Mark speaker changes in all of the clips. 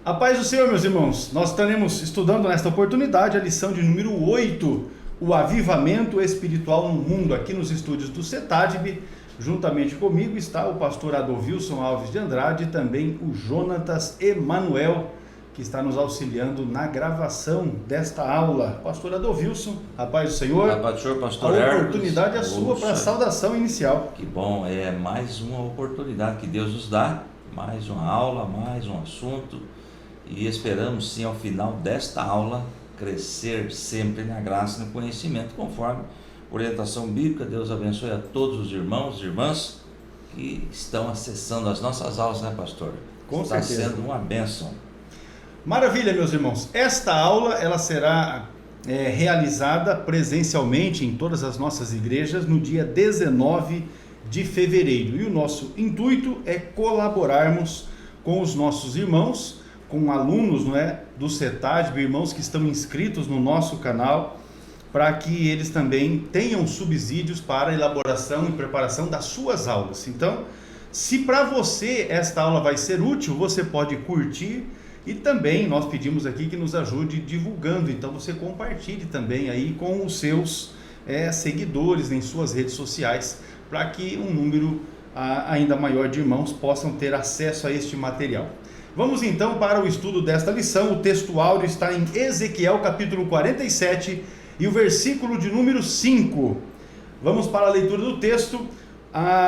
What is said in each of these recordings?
Speaker 1: A paz do Senhor, meus irmãos. Nós estaremos estudando nesta oportunidade a lição de número 8, o avivamento espiritual no mundo, aqui nos estúdios do CETADB. Juntamente comigo está o pastor Adolvilson Alves de Andrade e também o Jonatas Emanuel, que está nos auxiliando na gravação desta aula. Pastor Adolvilson, a paz do Senhor.
Speaker 2: A paz do Senhor, pastor
Speaker 1: A
Speaker 2: Hermes.
Speaker 1: oportunidade é sua para a saudação inicial.
Speaker 2: Que bom, é mais uma oportunidade que Deus nos dá, mais uma aula, mais um assunto, e esperamos sim ao final desta aula crescer sempre na graça e no conhecimento, conforme orientação bíblica. Deus abençoe a todos os irmãos e irmãs que estão acessando as nossas aulas, né, pastor?
Speaker 1: Com
Speaker 2: Está
Speaker 1: certeza.
Speaker 2: sendo uma bênção.
Speaker 1: Maravilha, meus irmãos. Esta aula ela será realizada presencialmente em todas as nossas igrejas no dia 19 de fevereiro. E o nosso intuito é colaborarmos com os nossos irmãos, com alunos, do CETADB, irmãos que estão inscritos no nosso canal, para que eles também tenham subsídios para a elaboração e preparação das suas aulas. Então, se para você esta aula vai ser útil, você pode curtir e também nós pedimos aqui que nos ajude divulgando. Então, você compartilhe também aí com os seus seguidores em suas redes sociais, para que um número ainda maior de irmãos possam ter acesso a este material. Vamos então para o estudo desta lição. O texto áureo está em Ezequiel capítulo 47 e o versículo de número 5. Vamos para a leitura do texto.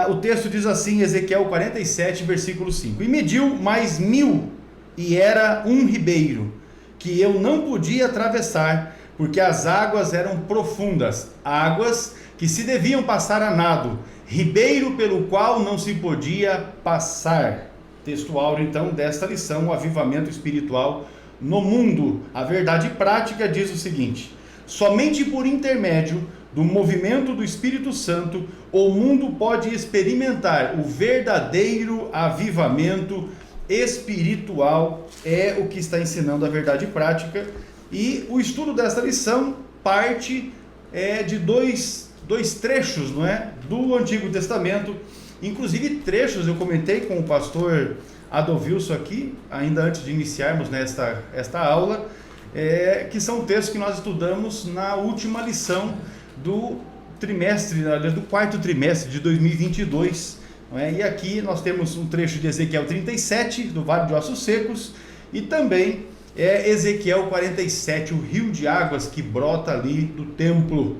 Speaker 1: O texto diz assim, Ezequiel 47, versículo 5. E mediu mais 1000, e era um ribeiro, que eu não podia atravessar, porque as águas eram profundas, águas que se deviam passar a nado, ribeiro pelo qual não se podia passar. Texto áureo então desta lição, o avivamento espiritual no mundo. A verdade prática diz o seguinte: somente por intermédio do movimento do Espírito Santo, o mundo pode experimentar o verdadeiro avivamento espiritual. É o que está ensinando a verdade prática. E o estudo desta lição parte de dois trechos, do Antigo Testamento. Inclusive trechos, eu comentei com o pastor Adolvilson aqui, ainda antes de iniciarmos esta aula, que são textos que nós estudamos na última lição do quarto trimestre de 2022. E aqui nós temos um trecho de Ezequiel 37, do Vale de Ossos Secos, e também Ezequiel 47, o rio de águas que brota ali do templo.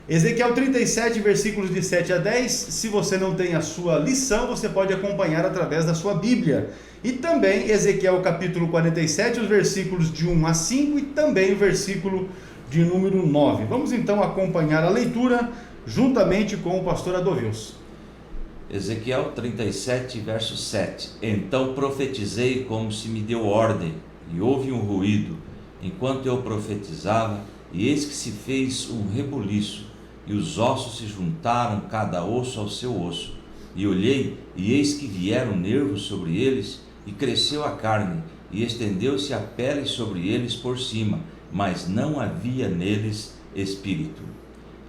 Speaker 1: Ezequiel 37, versículos de 7 a 10, se você não tem a sua lição, você pode acompanhar através da sua Bíblia. E também Ezequiel capítulo 47, os versículos de 1 a 5 e também o versículo de número 9. Vamos então acompanhar a leitura juntamente com o pastor Adolvilson.
Speaker 2: Ezequiel 37, verso 7. Então profetizei como se me deu ordem, e houve um ruído, enquanto eu profetizava, e eis que se fez um rebuliço, e os ossos se juntaram, cada osso ao seu osso. E olhei, e eis que vieram nervos sobre eles, e cresceu a carne, e estendeu-se a pele sobre eles por cima, mas não havia neles espírito.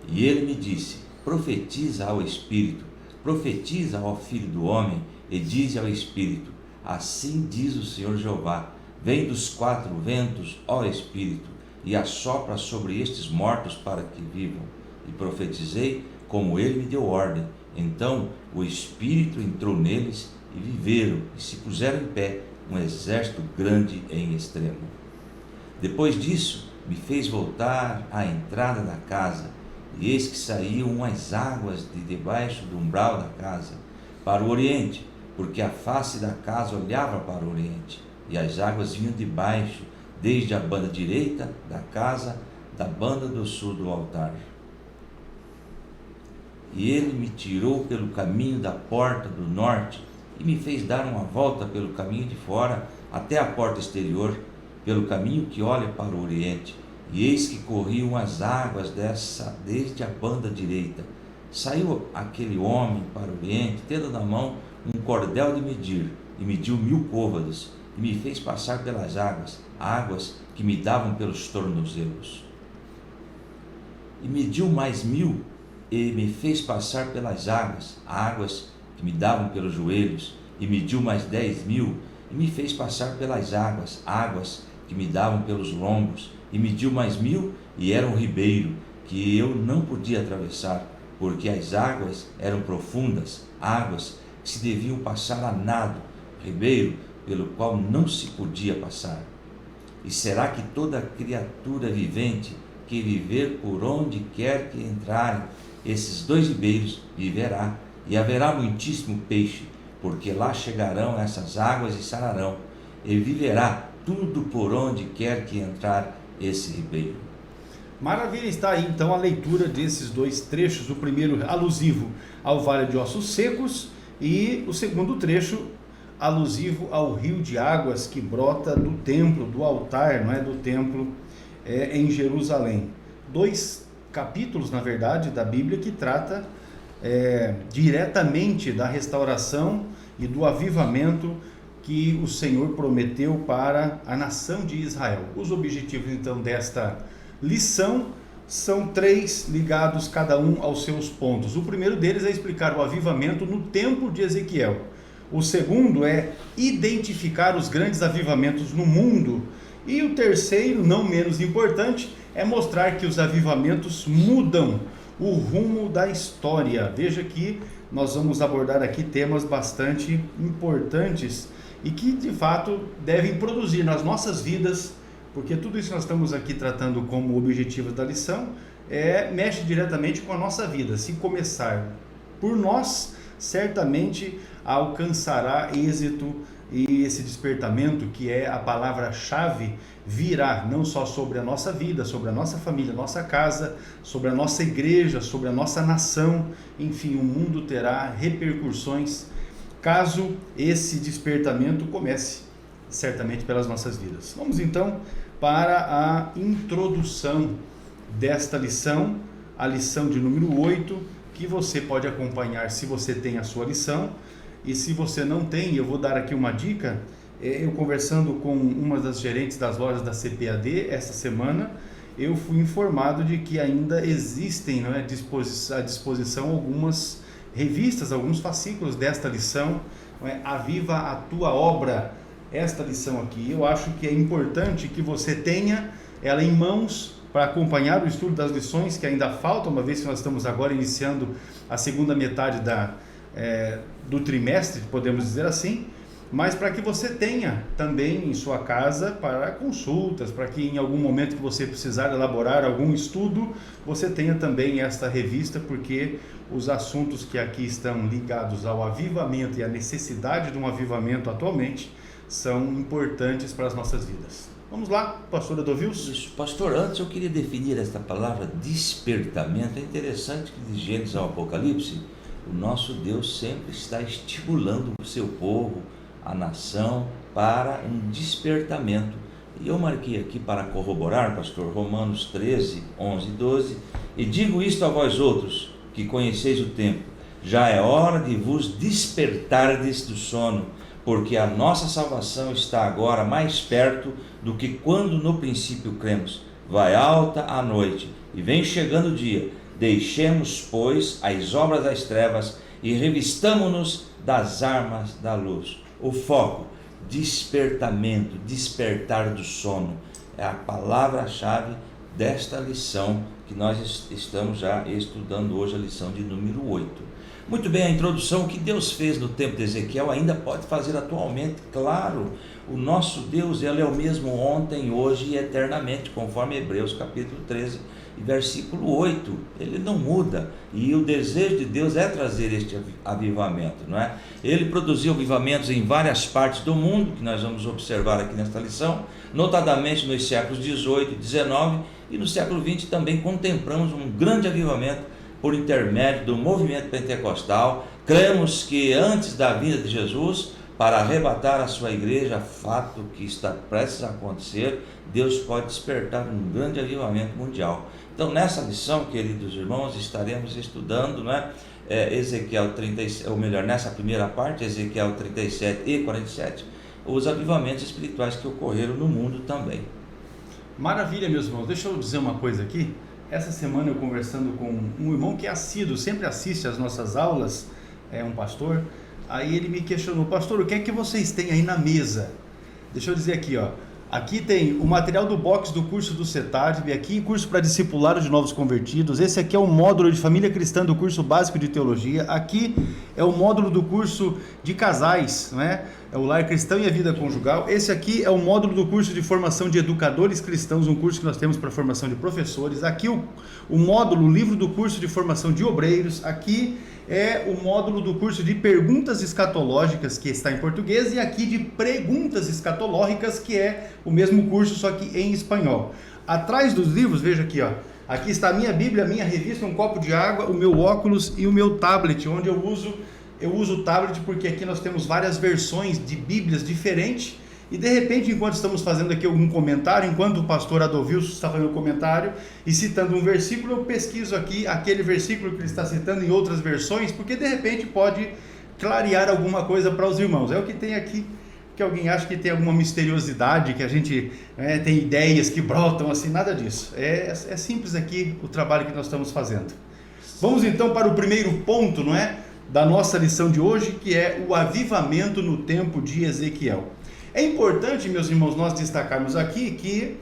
Speaker 2: E ele me disse: profetiza ao espírito, profetiza ao filho do homem, e dize ao espírito: assim diz o Senhor Jeová, vem dos quatro ventos, ó espírito, e assopra sobre estes mortos para que vivam. E profetizei como ele me deu ordem. Então o Espírito entrou neles, e viveram, e se puseram em pé, um exército grande em extremo. Depois disso, me fez voltar à entrada da casa, e eis que saíam umas águas de debaixo do umbral da casa, para o oriente, porque a face da casa olhava para o oriente, e as águas vinham de baixo, desde a banda direita da casa, da banda do sul do altar. E ele me tirou pelo caminho da porta do norte, e me fez dar uma volta pelo caminho de fora, até a porta exterior, pelo caminho que olha para o oriente. E eis que corriam as águas desde a banda direita. Saiu aquele homem para o oriente, tendo na mão um cordel de medir, e mediu 1000 côvados, e me fez passar pelas águas que me davam pelos tornozelos. E mediu mais 1000, e me fez passar pelas águas que me davam pelos joelhos, e mediu mais 10.000, e me fez passar pelas águas, águas que me davam pelos lombos, e mediu mais 1000, e era um ribeiro que eu não podia atravessar, porque as águas eram profundas, águas que se deviam passar a nado, ribeiro pelo qual não se podia passar. E será que toda criatura vivente que viver por onde quer que entrarem esses 2 ribeiros viverá, e haverá muitíssimo peixe, porque lá chegarão essas águas e sararão, e viverá tudo por onde quer que entrar esse ribeiro.
Speaker 1: Maravilha, está aí então a leitura desses 2 trechos, o primeiro alusivo ao Vale de Ossos Secos e o segundo trecho alusivo ao rio de águas que brota do templo, do altar, não é, do templo em Jerusalém. 2 capítulos, na verdade, da Bíblia que trata diretamente da restauração e do avivamento que o Senhor prometeu para a nação de Israel. Os objetivos então desta lição são 3, ligados cada um aos seus pontos. O primeiro deles é explicar o avivamento no templo de Ezequiel. O segundo é identificar os grandes avivamentos no mundo. E o terceiro, não menos importante, é mostrar que os avivamentos mudam o rumo da história. Veja que nós vamos abordar aqui temas bastante importantes e que de fato devem produzir nas nossas vidas, porque tudo isso que nós estamos aqui tratando como objetivo da lição mexe diretamente com a nossa vida. Se começar por nós, certamente alcançará êxito, e esse despertamento, que é a palavra-chave, virá não só sobre a nossa vida, sobre a nossa família, nossa casa, sobre a nossa igreja, sobre a nossa nação. Enfim, o mundo terá repercussões caso esse despertamento comece certamente pelas nossas vidas. Vamos então para a introdução desta lição, a lição de número 8, que você pode acompanhar se você tem a sua lição, e se você não tem, eu vou dar aqui uma dica. Eu conversando com uma das gerentes das lojas da CPAD esta semana, eu fui informado de que ainda existem, à disposição algumas revistas, alguns fascículos desta lição, Aviva a Tua Obra, esta lição aqui. Eu acho que é importante que você tenha ela em mãos para acompanhar o estudo das lições que ainda faltam, uma vez que nós estamos agora iniciando a segunda metade do trimestre, podemos dizer assim, mas para que você tenha também em sua casa para consultas, para que em algum momento que você precisar elaborar algum estudo, você tenha também esta revista, porque os assuntos que aqui estão ligados ao avivamento e à necessidade de um avivamento atualmente são importantes para as nossas vidas. Vamos lá, pastor Adovils?
Speaker 2: Pastor, antes eu queria definir esta palavra despertamento. É interessante que de Gênesis ao Apocalipse, o nosso Deus sempre está estimulando o seu povo, a nação, para um despertamento. E eu marquei aqui para corroborar, pastor, Romanos 13, 11 e 12, e digo isto a vós outros, que conheceis o tempo, já é hora de vos despertardes do sono, porque a nossa salvação está agora mais perto do que quando no princípio cremos. Vai alta a noite e vem chegando o dia. Deixemos, pois, as obras das trevas e revistamo-nos das armas da luz. O foco, despertamento, despertar do sono, é a palavra-chave desta lição que nós estamos já estudando hoje, a lição de número 8. Muito bem, a introdução, o que Deus fez no tempo de Ezequiel ainda pode fazer atualmente. Claro, o nosso Deus, ele é o mesmo ontem, hoje e eternamente, conforme Hebreus capítulo 13 e versículo 8, ele não muda, e o desejo de Deus é trazer este avivamento, não é? Ele produziu avivamentos em várias partes do mundo, que nós vamos observar aqui nesta lição, notadamente nos séculos 18 e 19, e no século 20 também contemplamos um grande avivamento por intermédio do movimento pentecostal. Cremos que antes da vinda de Jesus, para arrebatar a sua igreja, fato que está prestes a acontecer, Deus pode despertar um grande avivamento mundial. Então, nessa lição, queridos irmãos, estaremos estudando, Ezequiel 37, ou melhor, nessa primeira parte, Ezequiel 37 e 47, os avivamentos espirituais que ocorreram no mundo também.
Speaker 1: Maravilha, meus irmãos. Deixa eu dizer uma coisa aqui. Essa semana eu conversando com um irmão que é assíduo, sempre assiste às nossas aulas, é um pastor, Aí ele me questionou: pastor, o que é que vocês têm aí na mesa? Deixa eu dizer aqui, ó. Aqui tem o material do box do curso do CETADB, aqui curso para discipulado de novos convertidos. Esse aqui é o módulo de família cristã do curso básico de teologia. Aqui é o módulo do curso de casais, né? É o lar cristão e a vida conjugal. Esse aqui é o módulo do curso de formação de educadores cristãos, um curso que nós temos para formação de professores. Aqui o módulo, o livro do curso de formação de obreiros. Aqui é o módulo do curso de perguntas escatológicas, que está em português, e aqui de perguntas escatológicas, que é o mesmo curso, só que em espanhol. Atrás dos livros, veja aqui, ó, aqui está a minha Bíblia, a minha revista, um copo de água, o meu óculos e o meu tablet, onde eu uso o tablet porque aqui nós temos várias versões de Bíblias diferentes, e de repente, enquanto estamos fazendo aqui algum comentário, enquanto o pastor Adolvilson está fazendo um comentário e citando um versículo, eu pesquiso aqui aquele versículo que ele está citando em outras versões, porque de repente pode clarear alguma coisa para os irmãos. É o que tem aqui, que alguém acha que tem alguma misteriosidade, que a gente tem ideias que brotam assim, nada disso. É simples aqui o trabalho que nós estamos fazendo. Vamos então para o primeiro ponto, não é, da nossa lição de hoje, que é o avivamento no tempo de Ezequiel. É importante, meus irmãos, nós destacarmos aqui que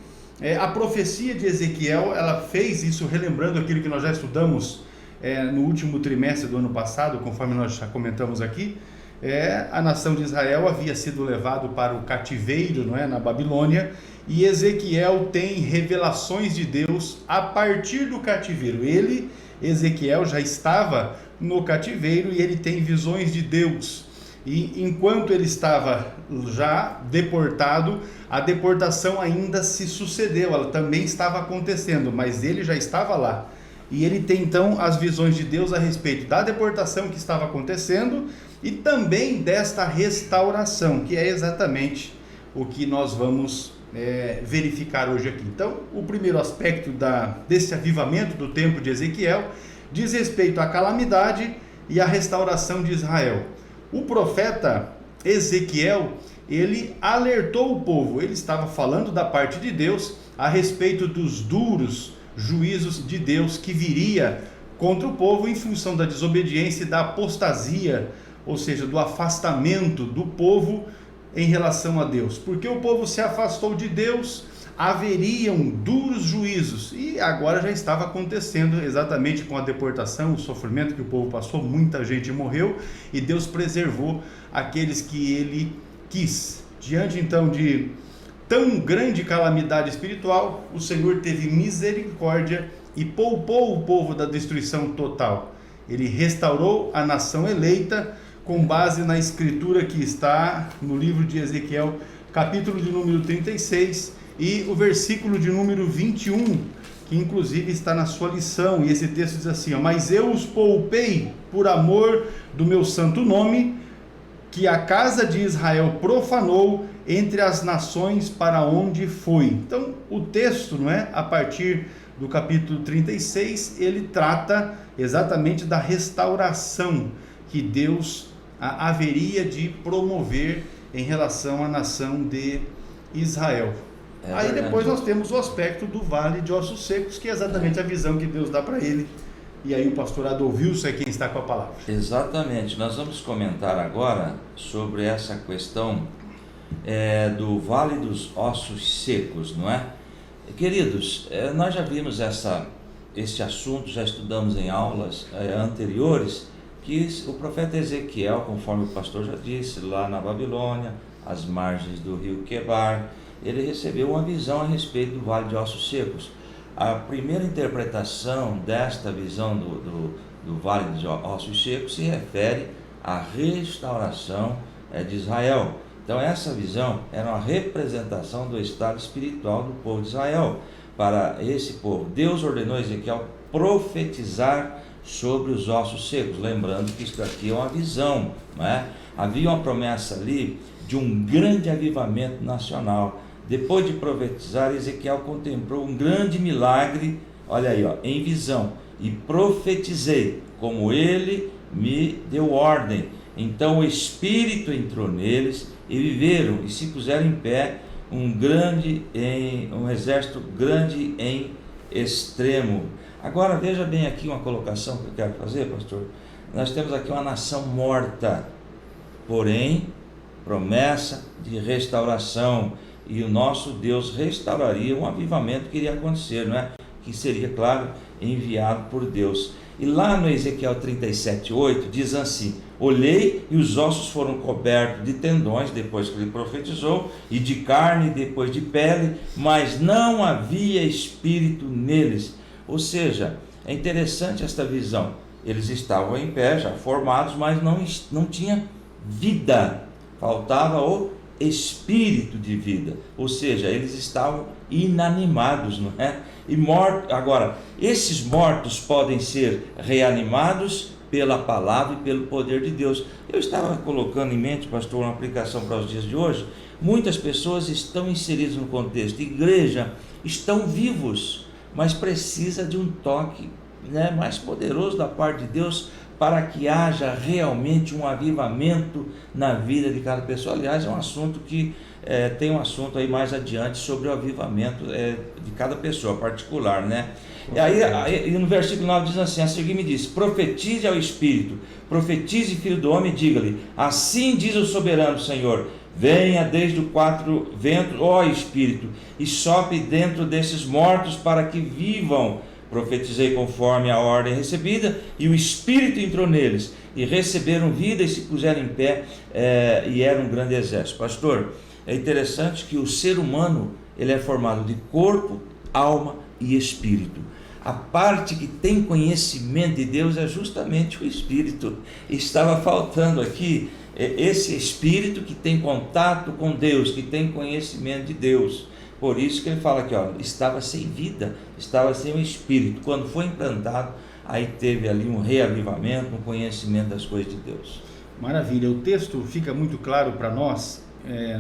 Speaker 1: a profecia de Ezequiel, ela fez isso relembrando aquilo que nós já estudamos no último trimestre do ano passado, conforme nós já comentamos aqui. A nação de Israel havia sido levado para o cativeiro, não é, na Babilônia, e Ezequiel tem revelações de Deus a partir do cativeiro. Ezequiel, já estava no cativeiro e ele tem visões de Deus. E enquanto ele estava já deportado, a deportação ainda se sucedeu, ela também estava acontecendo, mas ele já estava lá. E ele tem então as visões de Deus a respeito da deportação que estava acontecendo e também desta restauração, que é exatamente o que nós vamos verificar hoje aqui. Então, o primeiro aspecto desse avivamento do tempo de Ezequiel diz respeito à calamidade e à restauração de Israel. O profeta Ezequiel, ele alertou o povo, ele estava falando da parte de Deus a respeito dos duros juízos de Deus que viria contra o povo em função da desobediência e da apostasia, ou seja, do afastamento do povo em relação a Deus. Porque o povo se afastou de Deus, haveriam duros juízos, e agora já estava acontecendo exatamente com a deportação, o sofrimento que o povo passou, muita gente morreu, e Deus preservou aqueles que ele quis. Diante então de tão grande calamidade espiritual, o Senhor teve misericórdia e poupou o povo da destruição total. Ele restaurou a nação eleita com base na escritura que está no livro de Ezequiel, capítulo de número 36, e o versículo de número 21, que inclusive está na sua lição, e esse texto diz assim, mas eu os poupei por amor do meu santo nome, que a casa de Israel profanou entre as nações para onde foi. Então, o texto, não é, a partir do capítulo 36, ele trata exatamente da restauração que Deus haveria de promover em relação à nação de Israel. Aí depois nós temos o aspecto do vale de ossos secos, que é exatamente a visão que Deus dá para ele. E aí o pastor Adolvilson é quem está com a palavra.
Speaker 2: Exatamente, nós vamos comentar agora sobre essa questão do vale dos ossos secos, não é? Queridos, nós já vimos esse assunto, já estudamos em aulas anteriores, que o profeta Ezequiel, conforme o pastor já disse, lá na Babilônia, às margens do rio Quebar, ele recebeu uma visão a respeito do vale de ossos secos. A primeira interpretação desta visão do vale de ossos secos se refere à restauração de Israel. Então essa visão era uma representação do estado espiritual do povo de Israel. Para esse povo, Deus ordenou a Ezequiel profetizar sobre os ossos secos, lembrando que isso aqui é uma visão, não é? Havia uma promessa ali de um grande avivamento nacional. Depois de profetizar, Ezequiel contemplou um grande milagre, olha aí, em visão, e profetizei, como ele me deu ordem. Então o Espírito entrou neles e viveram e se puseram em pé um exército grande em extremo. Agora veja bem aqui uma colocação que eu quero fazer, pastor. Nós temos aqui uma nação morta, porém, promessa de restauração, e o nosso Deus restauraria um avivamento que iria acontecer, não é? Que seria, claro, enviado por Deus. E lá no Ezequiel 37:8 diz assim: olhei e os ossos foram cobertos de tendões depois que ele profetizou, e de carne depois de pele, mas não havia espírito neles. Ou seja, é interessante esta visão. Eles estavam em pé, já formados, mas não tinha vida, faltava o espírito de vida, ou seja, eles estavam inanimados, não é? E mortos. Agora, esses mortos podem ser reanimados pela palavra e pelo poder de Deus. Eu estava colocando em mente, pastor, uma aplicação para os dias de hoje. Muitas pessoas estão inseridas no contexto igreja, estão vivos, mas precisa de um toque, né, mais poderoso da parte de Deus, para que haja realmente um avivamento na vida de cada pessoa. Aliás, é um assunto que tem um assunto aí mais adiante sobre o avivamento de cada pessoa particular, né? E aí no versículo 9 diz assim: a seguir me diz: profetize ao Espírito, profetize, filho do homem, e diga-lhe: assim diz o soberano Senhor, venha desde os quatro ventos, ó Espírito, e sopre dentro desses mortos para que vivam. Profetizei conforme a ordem recebida, e o Espírito entrou neles, e receberam vida e se puseram em pé, e era um grande exército. Pastor, é interessante que o ser humano ele é formado de corpo, alma e espírito. A parte que tem conhecimento de Deus é justamente o Espírito. Estava faltando aqui esse Espírito que tem contato com Deus, que tem conhecimento de Deus. Por isso que ele fala aqui, estava sem vida, estava sem o Espírito. Quando foi implantado, aí teve ali um reavivamento, um conhecimento das coisas de Deus.
Speaker 1: Maravilha, o texto fica muito claro para nós,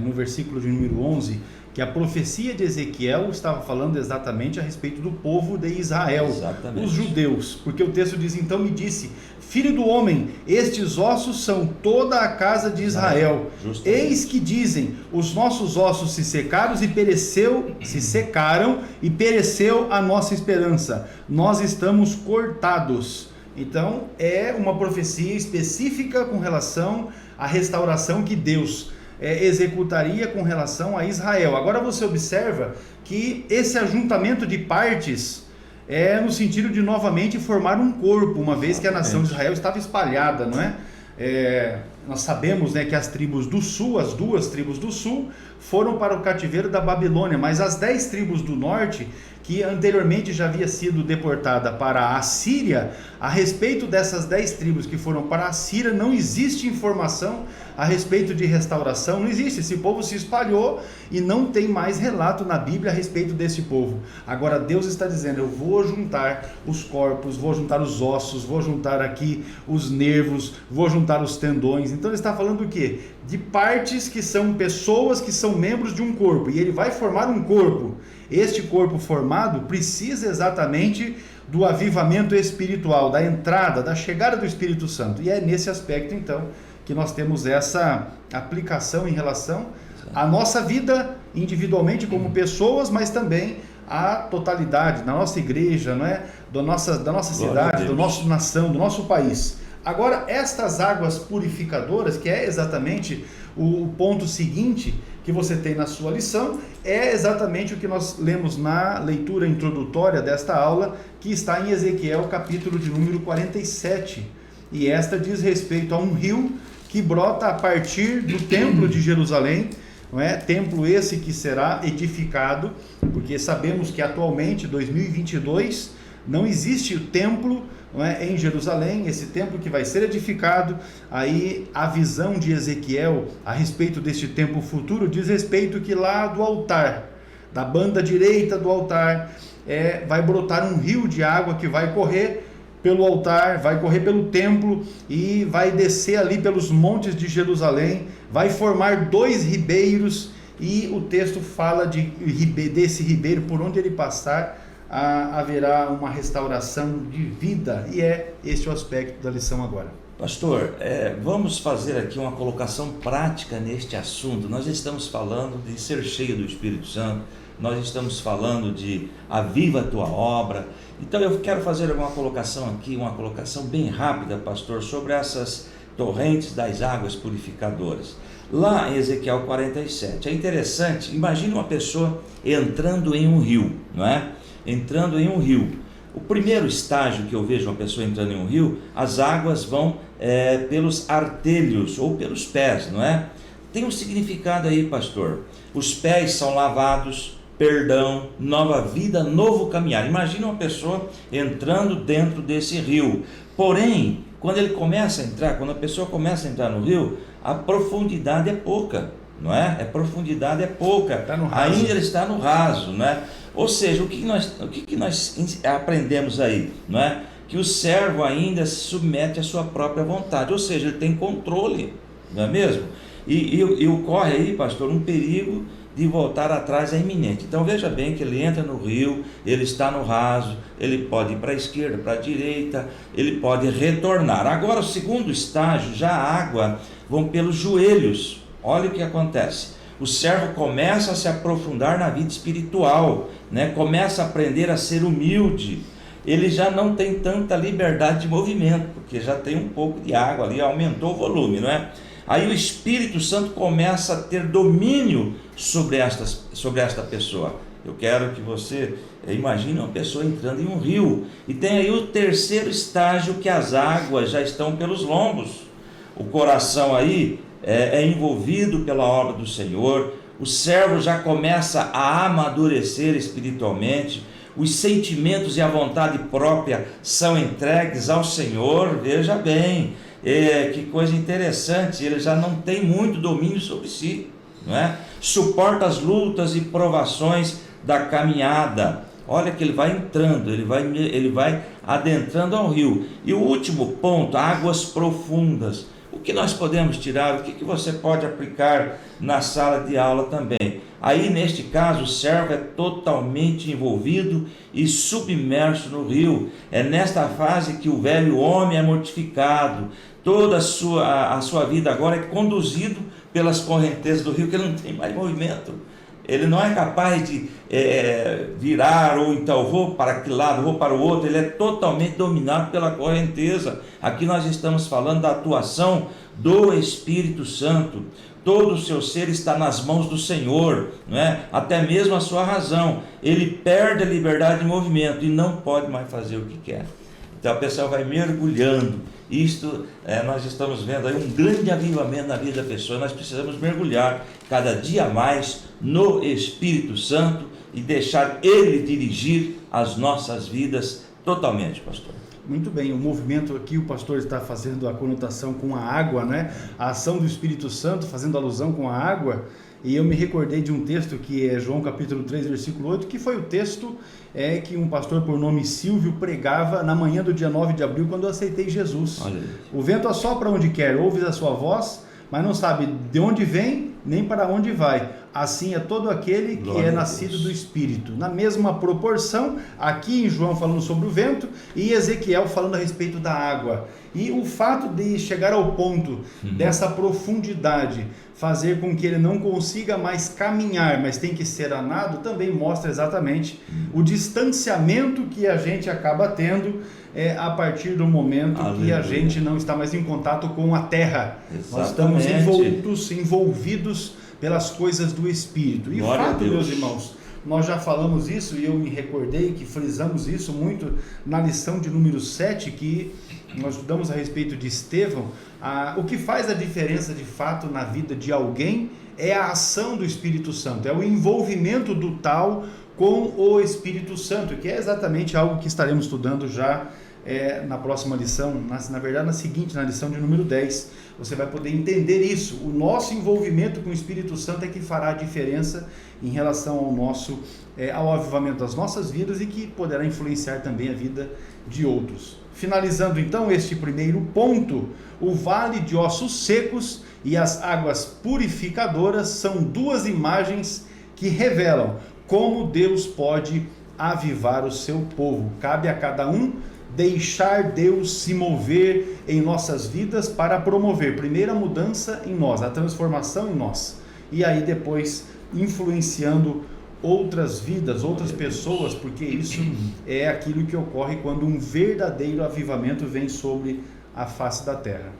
Speaker 1: no versículo de número 11, que a profecia de Ezequiel estava falando exatamente a respeito do povo de Israel, exatamente, os judeus, porque o texto diz: então me disse, filho do homem, estes ossos são toda a casa de Israel. Eis que dizem: os nossos ossos se secaram e pereceu a nossa esperança, nós estamos cortados. Então é uma profecia específica com relação à restauração que Deus executaria com relação a Israel. Agora você observa que esse ajuntamento de partes é no sentido de novamente formar um corpo, uma vez que a nação de Israel estava espalhada, não é? Nós sabemos, né, que as tribos do sul, as duas tribos do sul, foram para o cativeiro da Babilônia, mas as 10 tribos do norte, que anteriormente já havia sido deportada para a Síria, a respeito dessas 10 tribos que foram para a Síria, não existe informação a respeito de restauração, não existe. Esse povo se espalhou e não tem mais relato na Bíblia a respeito desse povo. Agora Deus está dizendo: eu vou juntar os corpos, vou juntar os ossos, vou juntar aqui os nervos, vou juntar os tendões. Então ele está falando o quê? De partes que são pessoas que são membros de um corpo, e ele vai formar um corpo. Este corpo formado precisa exatamente do avivamento espiritual, da entrada, da chegada do Espírito Santo. E é nesse aspecto, então, que nós temos essa aplicação em relação à nossa vida individualmente como pessoas, mas também à totalidade, da nossa igreja, não é? Da nossa cidade, da nossa nação, do nosso país. Agora, estas águas purificadoras, que é exatamente o ponto seguinte que você tem na sua lição, é exatamente o que nós lemos na leitura introdutória desta aula, que está em Ezequiel, capítulo de número 47. E esta diz respeito a um rio que brota a partir do templo de Jerusalém, não é? Templo esse que será edificado, porque sabemos que atualmente, 2022, não existe o templo, não é, em Jerusalém, esse templo que vai ser edificado. Aí a visão de Ezequiel a respeito deste templo futuro diz respeito que lá do altar, da banda direita do altar, vai brotar um rio de água que vai correr pelo altar, vai correr pelo templo e vai descer ali pelos montes de Jerusalém, vai formar 2 ribeiros, e o texto fala desse ribeiro, por onde ele passar, haverá uma restauração de vida, e é este o aspecto da lição agora.
Speaker 2: Pastor, vamos fazer aqui uma colocação prática neste assunto. Nós estamos falando de ser cheio do Espírito Santo, nós estamos falando de aviva a tua obra. Então eu quero fazer uma colocação aqui, uma colocação bem rápida, pastor, sobre torrentes das águas purificadoras. Lá em Ezequiel 47, é interessante, imagine uma pessoa entrando em um rio, não é? Entrando em um rio. O primeiro estágio que eu vejo uma pessoa entrando em um rio, as águas vão pelos artelhos ou pelos pés, não é? Tem um significado aí, pastor. Os pés são lavados, perdão, nova vida, novo caminhar. Imagina uma pessoa entrando dentro desse rio. Porém, quando a pessoa começa a entrar no rio, a profundidade é pouca, não é? A profundidade é pouca.
Speaker 1: Tá no raso.
Speaker 2: Ainda ele está no raso, não é? Ou seja, o que nós aprendemos aí, não é? Que o servo ainda se submete à sua própria vontade, ou seja, ele tem controle, não é mesmo? E ocorre aí, pastor, um perigo de voltar atrás é iminente. Então veja bem que ele entra no rio, ele está no raso, ele pode ir para a esquerda, para a direita, ele pode retornar. Agora o segundo estágio, já a água vão pelos joelhos. Olha o que acontece. O servo começa a se aprofundar na vida espiritual, né? Começa a aprender a ser humilde. Ele já não tem tanta liberdade de movimento, porque já tem um pouco de água ali, aumentou o volume, não é? Aí o Espírito Santo começa a ter domínio sobre esta pessoa. Eu quero que você imagine uma pessoa entrando em um rio. E tem aí o terceiro estágio, que as águas já estão pelos lombos. O coração aí é envolvido pela obra do Senhor. O servo já começa a amadurecer espiritualmente. Os sentimentos e a vontade própria são entregues ao Senhor. Veja bem. Que coisa interessante, ele já não tem muito domínio sobre si, não é? Suporta as lutas e provações da caminhada. Olha que ele vai entrando, ele vai adentrando ao rio. E o último ponto, águas profundas. O que nós podemos tirar? O que você pode aplicar na sala de aula também? Aí neste caso o servo é totalmente envolvido e submerso no rio. É nesta fase que o velho homem é mortificado. Toda a sua vida agora é conduzido pelas correntezas do rio, que ele não tem mais movimento. Ele não é capaz de virar, ou então vou para que lado, vou para o outro. Ele é totalmente dominado pela correnteza. Aqui nós estamos falando da atuação do Espírito Santo. Todo o seu ser está nas mãos do Senhor, não é? Até mesmo a sua razão. Ele perde a liberdade de movimento e não pode mais fazer o que quer. Então a pessoa vai mergulhando. Isto, nós estamos vendo aí um grande avivamento na vida da pessoa. Nós precisamos mergulhar cada dia mais no Espírito Santo e deixar Ele dirigir as nossas vidas totalmente, pastor.
Speaker 1: Muito bem, o movimento aqui, o pastor está fazendo a conotação com a água, né? A ação do Espírito Santo, fazendo alusão com a água. E eu me recordei de um texto que é João capítulo 3, versículo 8, que foi o texto que um pastor por nome Silvio pregava na manhã do dia 9 de abril, quando eu aceitei Jesus. O vento assopra onde quer, ouves a sua voz, mas não sabe de onde vem, nem para onde vai. Assim é todo aquele que é nascido do Espírito. Na mesma proporção, aqui em João falando sobre o vento e Ezequiel falando a respeito da água. E o fato de chegar ao ponto dessa profundidade fazer com que ele não consiga mais caminhar, mas tem que ser a nado, também mostra exatamente o distanciamento que a gente acaba tendo a partir do momento que a gente não está mais em contato com a terra.
Speaker 2: Exatamente.
Speaker 1: Nós estamos envolvidos pelas coisas do Espírito. E o fato, meus irmãos, nós já falamos isso e eu me recordei que frisamos isso muito na lição de número 7, que nós estudamos a respeito de Estevão. O que faz a diferença de fato na vida de alguém é a ação do Espírito Santo, é o envolvimento do tal com o Espírito Santo, que é exatamente algo que estaremos estudando já na próxima lição, na verdade na seguinte, na lição de número 10, você vai poder entender isso. O nosso envolvimento com o Espírito Santo é que fará a diferença em relação ao avivamento das nossas vidas e que poderá influenciar também a vida de outros. Finalizando então este primeiro ponto, o vale de ossos secos e as águas purificadoras são duas imagens que revelam como Deus pode avivar o seu povo. Cabe a cada um deixar Deus se mover em nossas vidas para promover primeiro a mudança em nós, a transformação em nós, e aí depois influenciando outras vidas, outras pessoas, porque isso é aquilo que ocorre quando um verdadeiro avivamento vem sobre a face da terra.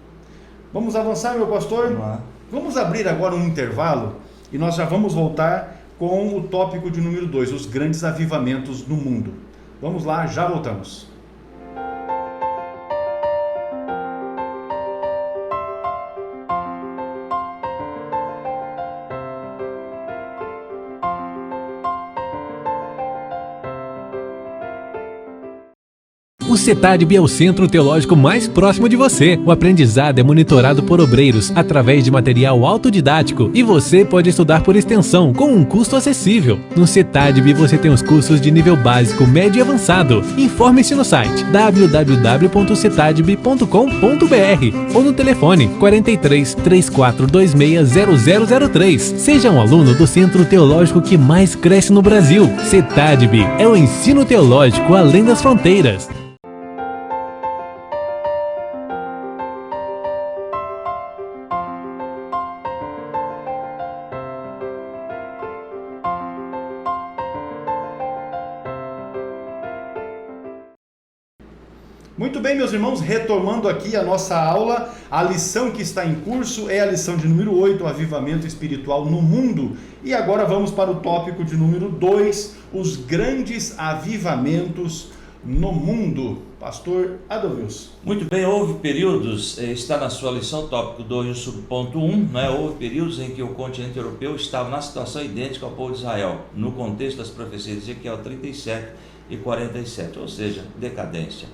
Speaker 1: Vamos avançar, meu pastor?
Speaker 2: Vamos lá.
Speaker 1: Vamos abrir agora um intervalo e nós já vamos voltar com o tópico de número 2, os grandes avivamentos no mundo. Vamos lá, já voltamos.
Speaker 3: O CETADB é o centro teológico mais próximo de você. O aprendizado é monitorado por obreiros através de material autodidático e você pode estudar por extensão com um custo acessível. No CETADB você tem os cursos de nível básico, médio e avançado. Informe-se no site www.cetadb.com.br ou no telefone 43 3426 0003. Seja um aluno do centro teológico que mais cresce no Brasil. CETADB é o ensino teológico além das fronteiras.
Speaker 1: Muito bem, meus irmãos, retomando aqui a nossa aula, a lição que está em curso é a lição de número 8, o avivamento espiritual no mundo. E agora vamos para o tópico de número 2, os grandes avivamentos no mundo. Pastor Adalvilson.
Speaker 2: Muito bem, houve períodos, está na sua lição, tópico 2, subponto 1, né? Houve períodos em que o continente europeu estava na situação idêntica ao povo de Israel, no contexto das profecias de Ezequiel 37 e 47, ou seja, decadência.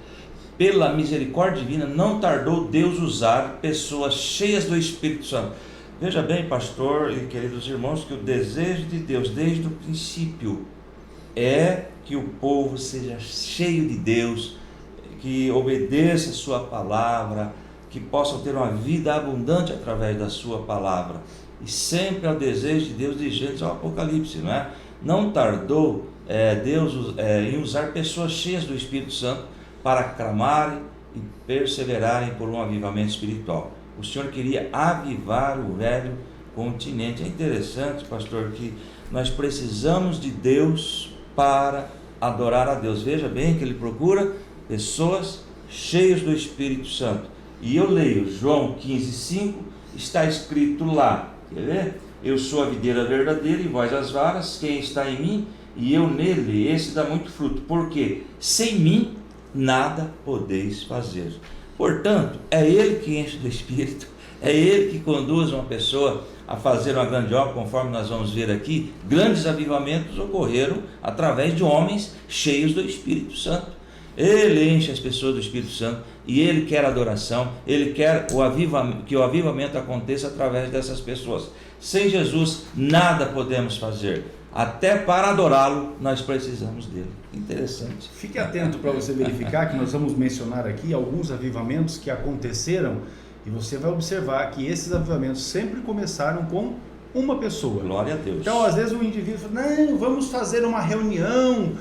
Speaker 2: Pela misericórdia divina, não tardou Deus usar pessoas cheias do Espírito Santo. Veja bem, pastor e queridos irmãos, que o desejo de Deus desde o princípio é que o povo seja cheio de Deus, que obedeça a sua palavra, que possam ter uma vida abundante através da sua palavra. E sempre é o desejo de Deus de Gênesis ao Apocalipse, não é? Não tardou Deus em usar pessoas cheias do Espírito Santo para clamarem e perseverarem por um avivamento espiritual. O Senhor queria avivar o velho continente. É interessante, pastor, que nós precisamos de Deus para adorar a Deus. Veja bem que ele procura pessoas cheias do Espírito Santo. E eu leio João 15:5, está escrito lá, quer ver? Eu sou a videira verdadeira e vós as varas, quem está em mim e eu nele, esse dá muito fruto, porque sem mim nada podeis fazer. Portanto, é Ele que enche do Espírito, é Ele que conduz uma pessoa a fazer uma grande obra, conforme nós vamos ver aqui. Grandes avivamentos ocorreram através de homens cheios do Espírito Santo. Ele enche as pessoas do Espírito Santo e Ele quer adoração, Ele quer que o avivamento aconteça através dessas pessoas. Sem Jesus, nada podemos fazer. Até para adorá-lo, nós precisamos dele. Interessante.
Speaker 1: Fique atento para você verificar que nós vamos mencionar aqui alguns avivamentos que aconteceram e você vai observar que esses avivamentos sempre começaram com uma pessoa.
Speaker 2: Glória a Deus.
Speaker 1: Então, às vezes o indivíduo fala, não, vamos fazer uma reunião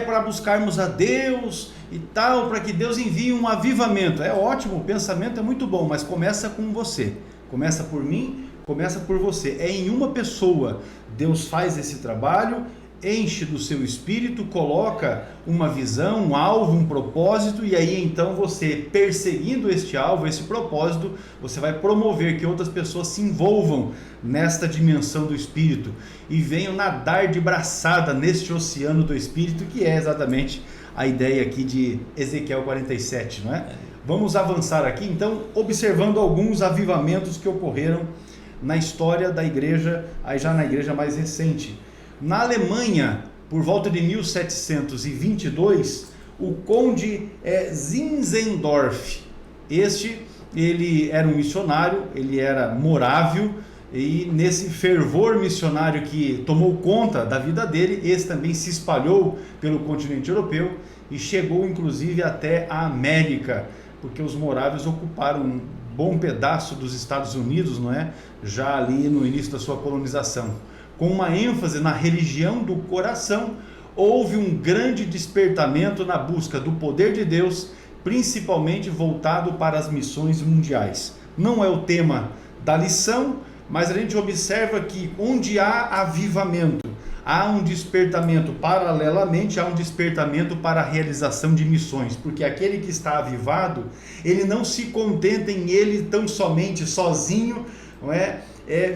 Speaker 1: para buscarmos a Deus e tal, para que Deus envie um avivamento. É ótimo, o pensamento é muito bom, mas começa com você. Começa por mim, começa por você. É em uma pessoa. Deus faz esse trabalho, enche do seu espírito, coloca uma visão, um alvo, um propósito, e aí então você, perseguindo este alvo, esse propósito, você vai promover que outras pessoas se envolvam nesta dimensão do espírito e venham nadar de braçada neste oceano do espírito, que é exatamente a ideia aqui de Ezequiel 47, não é? Vamos avançar aqui então, observando alguns avivamentos que ocorreram na história da igreja, aí já na igreja mais recente. Na Alemanha, por volta de 1722, o conde Zinzendorf, ele era um missionário, ele era morável, e nesse fervor missionário que tomou conta da vida dele, esse também se espalhou pelo continente europeu e chegou inclusive até a América, porque os moráveis ocuparam um bom pedaço dos Estados Unidos, não é? Já ali no início da sua colonização. Com uma ênfase na religião do coração, houve um grande despertamento na busca do poder de Deus, principalmente voltado para as missões mundiais. Não é o tema da lição, mas a gente observa que onde há avivamento, há um despertamento, paralelamente há um despertamento para a realização de missões, porque aquele que está avivado, ele não se contenta em ele tão somente sozinho, não é?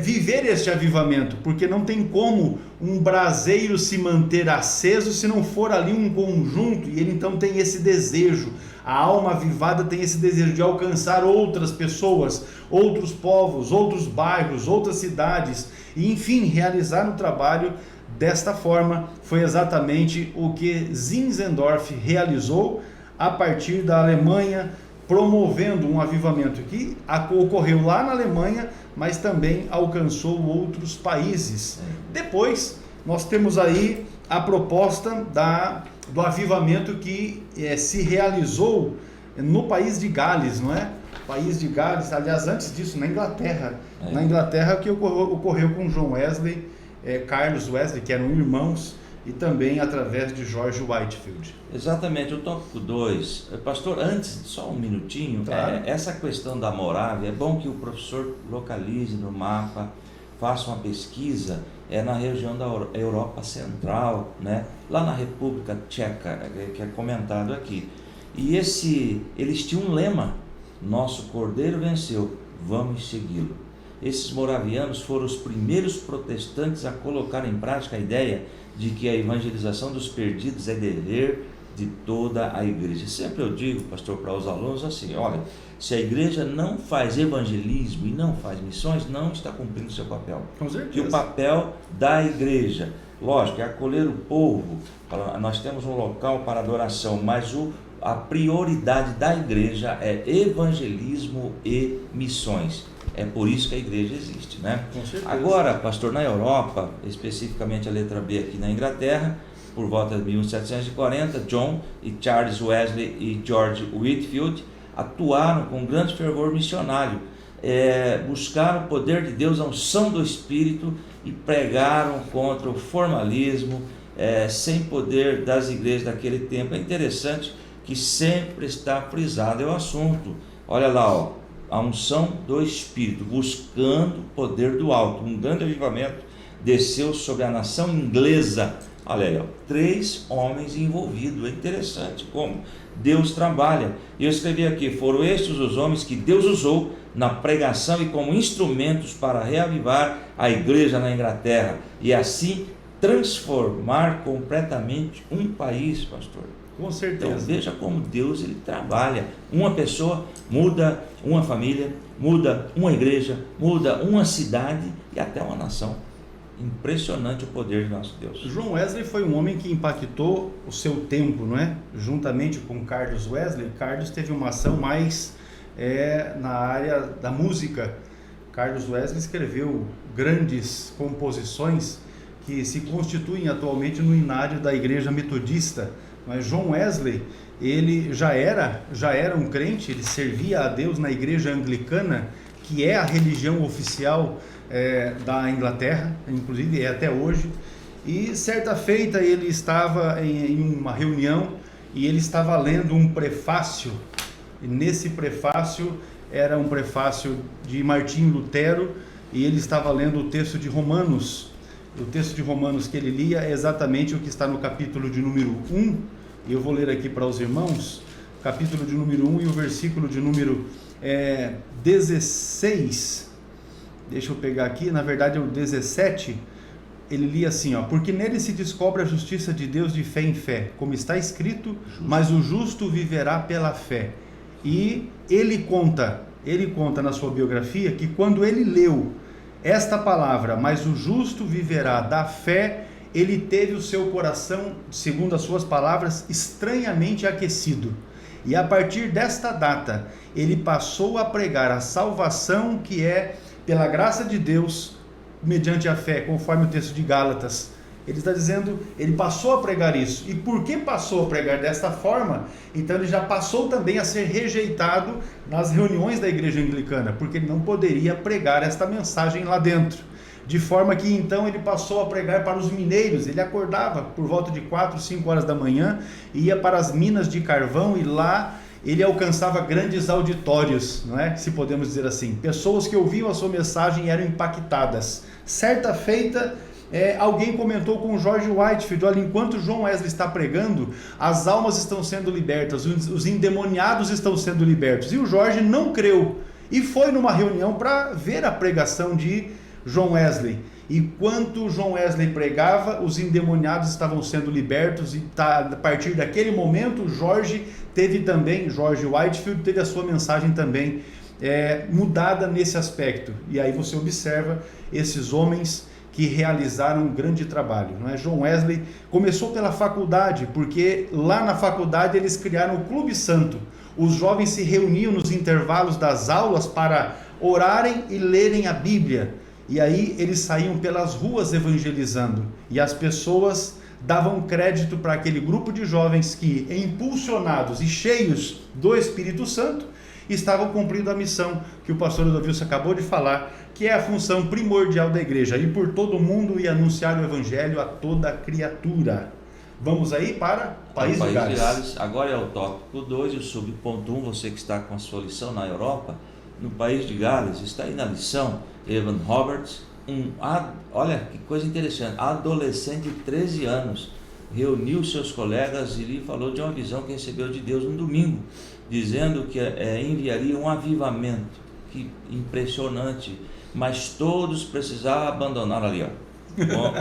Speaker 1: Viver este avivamento, porque não tem como um braseiro se manter aceso se não for ali um conjunto, e ele então tem esse desejo, a alma avivada tem esse desejo de alcançar outras pessoas, outros povos, outros bairros, outras cidades, e enfim, realizar o trabalho desta forma. Foi exatamente o que Zinzendorf realizou a partir da Alemanha, promovendo um avivamento que ocorreu lá na Alemanha, mas também alcançou outros países. Depois, nós temos aí a proposta do avivamento que se realizou no país de Gales, não é? País de Gales, aliás, antes disso, na Inglaterra. Na Inglaterra, que ocorreu com John Wesley, Carlos Wesley, que eram irmãos, e também através de George Whitefield.
Speaker 2: Exatamente, o tópico 2. Pastor, antes, só um minutinho,
Speaker 1: claro.
Speaker 2: Essa questão da Morávia, é bom que o professor localize no mapa, faça uma pesquisa, na região da Europa Central, né? Lá na República Tcheca, que é comentado aqui. E eles tinham um lema: nosso Cordeiro venceu, vamos segui-lo. Esses moravianos foram os primeiros protestantes a colocar em prática a ideia de que a evangelização dos perdidos é dever de toda a igreja. Sempre eu digo, pastor, para os alunos assim: olha, se a igreja não faz evangelismo e não faz missões, não está cumprindo seu papel.
Speaker 1: Com certeza.
Speaker 2: Que o papel da igreja, lógico, é acolher o povo. Nós temos um local para adoração, mas a prioridade da igreja é evangelismo e missões. É por isso que a igreja existe, né?
Speaker 1: Com certeza.
Speaker 2: Agora, pastor, na Europa, especificamente a letra B aqui na Inglaterra, por volta de 1740, John e Charles Wesley e George Whitefield atuaram com grande fervor missionário, buscaram o poder de Deus, a unção do Espírito, e pregaram contra o formalismo, sem poder das igrejas daquele tempo. É interessante que sempre está frisado o assunto. Olha lá, ó, a unção do Espírito, buscando o poder do alto. Um grande avivamento desceu sobre a nação inglesa. Olha aí, ó, 3 homens envolvidos. É interessante como Deus trabalha. E eu escrevi aqui: foram estes os homens que Deus usou na pregação e como instrumentos para reavivar a igreja na Inglaterra e assim transformar completamente um país, pastor.
Speaker 1: Com certeza.
Speaker 2: Então veja como Deus ele trabalha. Uma pessoa muda uma família, muda uma igreja, muda uma cidade e até uma nação. Impressionante o poder de nosso Deus.
Speaker 1: John Wesley foi um homem que impactou o seu tempo, não é? Juntamente com Carlos Wesley, Carlos teve uma ação mais na área da música. Carlos Wesley escreveu grandes composições que se constituem atualmente no inário da Igreja Metodista. Mas John Wesley, ele já era um crente, ele servia a Deus na Igreja Anglicana, que é a religião oficial da Inglaterra, inclusive é até hoje. E certa feita ele estava em uma reunião e ele estava lendo um prefácio, e nesse prefácio era um prefácio de Martinho Lutero, e ele estava lendo o texto de Romanos. O texto de Romanos que ele lia é exatamente o que está no capítulo de número 1, e eu vou ler aqui para os irmãos, capítulo de número 1 e o versículo de número 16, deixa eu pegar aqui, na verdade é o 17, ele lia assim, ó: porque nele se descobre a justiça de Deus de fé em fé, como está escrito, mas o justo viverá pela fé. E ele conta na sua biografia que quando ele leu esta palavra, mas o justo viverá da fé, ele teve o seu coração, segundo as suas palavras, estranhamente aquecido. E a partir desta data, ele passou a pregar a salvação que é pela graça de Deus, mediante a fé, conforme o texto de Gálatas. Ele está dizendo, ele passou a pregar isso. E por que passou a pregar desta forma? Então ele já passou também a ser rejeitado nas reuniões da igreja anglicana, porque ele não poderia pregar esta mensagem lá dentro. De forma que então ele passou a pregar para os mineiros. Ele acordava por volta de 4, 5 horas da manhã, ia para as minas de carvão e lá ele alcançava grandes auditórios, não é? Se podemos dizer assim. Pessoas que ouviam a sua mensagem e eram impactadas. Certa feita, Alguém comentou com o George Whitefield: olha, enquanto John Wesley está pregando, as almas estão sendo libertas, os endemoniados estão sendo libertos. E o Jorge não creu e foi numa reunião para ver a pregação de John Wesley. Enquanto John Wesley pregava, os endemoniados estavam sendo libertos, e a partir daquele momento George Whitefield teve a sua mensagem também mudada nesse aspecto. E aí você observa esses homens que realizaram um grande trabalho, não é? John Wesley começou pela faculdade, porque lá na faculdade eles criaram o Clube Santo. Os jovens se reuniam nos intervalos das aulas para orarem e lerem a Bíblia. E aí eles saíam pelas ruas evangelizando, e as pessoas davam crédito para aquele grupo de jovens que, impulsionados e cheios do Espírito Santo, estavam cumprindo a missão que o pastor Edovilson acabou de falar, que é a função primordial da igreja: ir por todo o mundo e anunciar o evangelho a toda criatura. Vamos aí para País de Gales.
Speaker 2: Agora é o tópico 2 e o subponto 1, você que está com a sua lição na Europa. No País de Gales, está aí na lição, Evan Roberts, olha que coisa interessante, adolescente de 13 anos, reuniu seus colegas e lhe falou de uma visão que recebeu de Deus no domingo, dizendo que enviaria um avivamento, que impressionante, mas todos precisavam abandonar ali,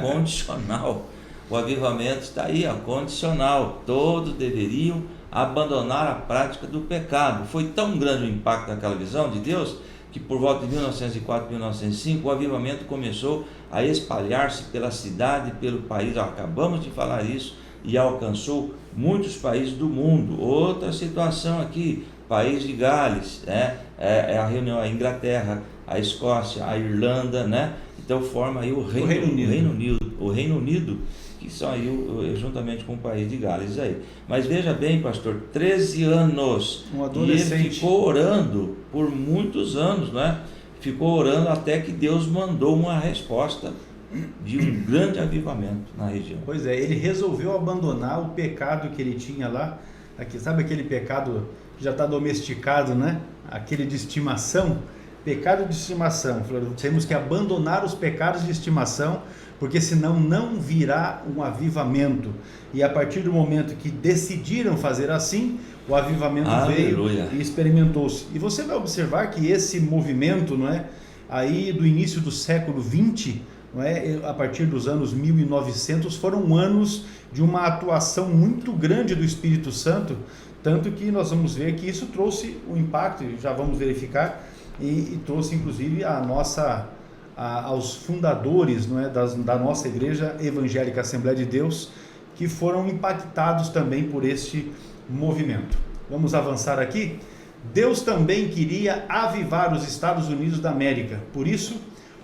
Speaker 2: condicional. O avivamento está aí, condicional, todos deveriam abandonar a prática do pecado. Foi tão grande o impacto daquela visão de Deus, que por volta de 1904, 1905, o avivamento começou a espalhar-se pela cidade, pelo país. Acabamos de falar isso, e alcançou muitos países do mundo. Outra situação aqui, País de Gales, a reunião, a Inglaterra, a Escócia, a Irlanda, né? Então forma aí o Reino Unido, que saiu juntamente com o País de Gales aí. Mas veja bem, pastor, 13 anos,
Speaker 1: um adolescente.
Speaker 2: E ele ficou orando por muitos anos, né? Ficou orando até que Deus mandou uma resposta de um grande avivamento na região.
Speaker 1: Pois é, ele resolveu abandonar o pecado que ele tinha lá, sabe aquele pecado que já está domesticado, né? Aquele de estimação, pecado de estimação. Temos que abandonar os pecados de estimação, porque senão não virá um avivamento. E a partir do momento que decidiram fazer assim, o avivamento veio e experimentou-se. E você vai observar que esse movimento, não é, aí do início do século XX, não é, a partir dos anos 1900, foram anos de uma atuação muito grande do Espírito Santo, tanto que nós vamos ver que isso trouxe um impacto, já vamos verificar, e trouxe inclusive aos fundadores, não é, da nossa Igreja Evangélica Assembleia de Deus, que foram impactados também por este movimento. Vamos avançar aqui. Deus também queria avivar os Estados Unidos da América, por isso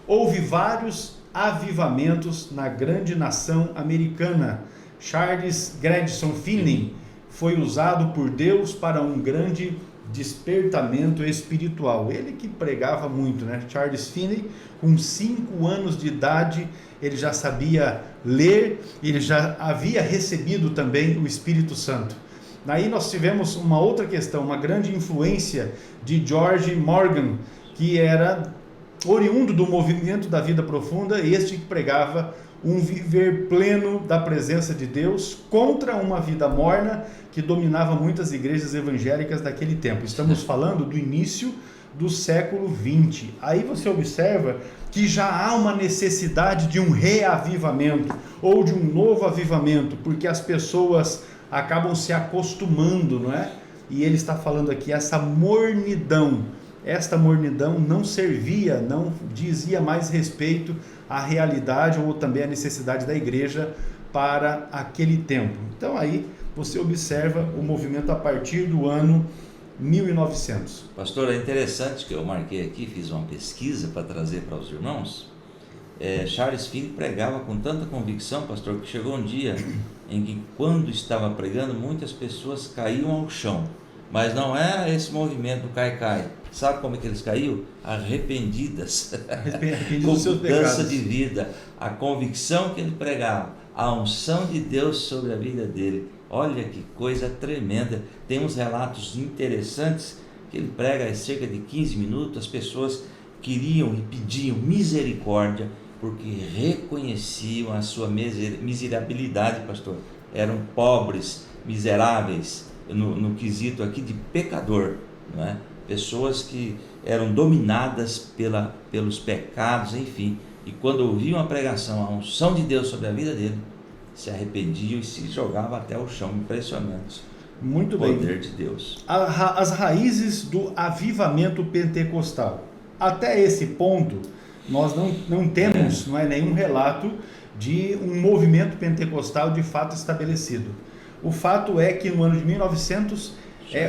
Speaker 1: houve vários avivamentos na grande nação americana. Charles Gradson Finney foi usado por Deus para um grande despertamento espiritual. Ele que pregava muito, né? Charles Finney, com 5 anos de idade, ele já sabia ler, ele já havia recebido também o Espírito Santo. Daí nós tivemos uma outra questão, uma grande influência de George Morgan, que era oriundo do movimento da vida profunda, este que pregava um viver pleno da presença de Deus contra uma vida morna que dominava muitas igrejas evangélicas daquele tempo. Estamos falando do início do século XX. Aí você observa que já há uma necessidade de um reavivamento ou de um novo avivamento, porque as pessoas acabam se acostumando, não é? E ele está falando aqui, essa mornidão não servia, não dizia mais respeito à realidade ou também à necessidade da igreja para aquele tempo. Então aí você observa o movimento a partir do ano 1900.
Speaker 2: Pastor, é interessante que eu marquei aqui, fiz uma pesquisa para trazer para os irmãos. Charles Finney pregava com tanta convicção, pastor, que chegou um dia em que, quando estava pregando, muitas pessoas caíam ao chão. Mas não é esse movimento cai-cai. Sabe como é que eles caíam? Arrependidas. Com mudança de vida. A convicção que ele pregava, a unção de Deus sobre a vida dele. Olha que coisa tremenda. Tem uns relatos interessantes que ele prega em cerca de 15 minutos. As pessoas queriam e pediam misericórdia porque reconheciam a sua miserabilidade, pastor. Eram pobres, miseráveis, no quesito aqui de pecador, não é? Pessoas que eram dominadas pelos pecados, enfim. E quando ouviam a pregação, a unção de Deus sobre a vida dele, se arrependiam e se jogavam até o chão. Impressionante.
Speaker 1: Muito bem.
Speaker 2: O poder de Deus.
Speaker 1: As raízes do avivamento pentecostal. Até esse ponto, nós não temos nenhum relato de um movimento pentecostal de fato estabelecido. O fato é que no ano de 1900,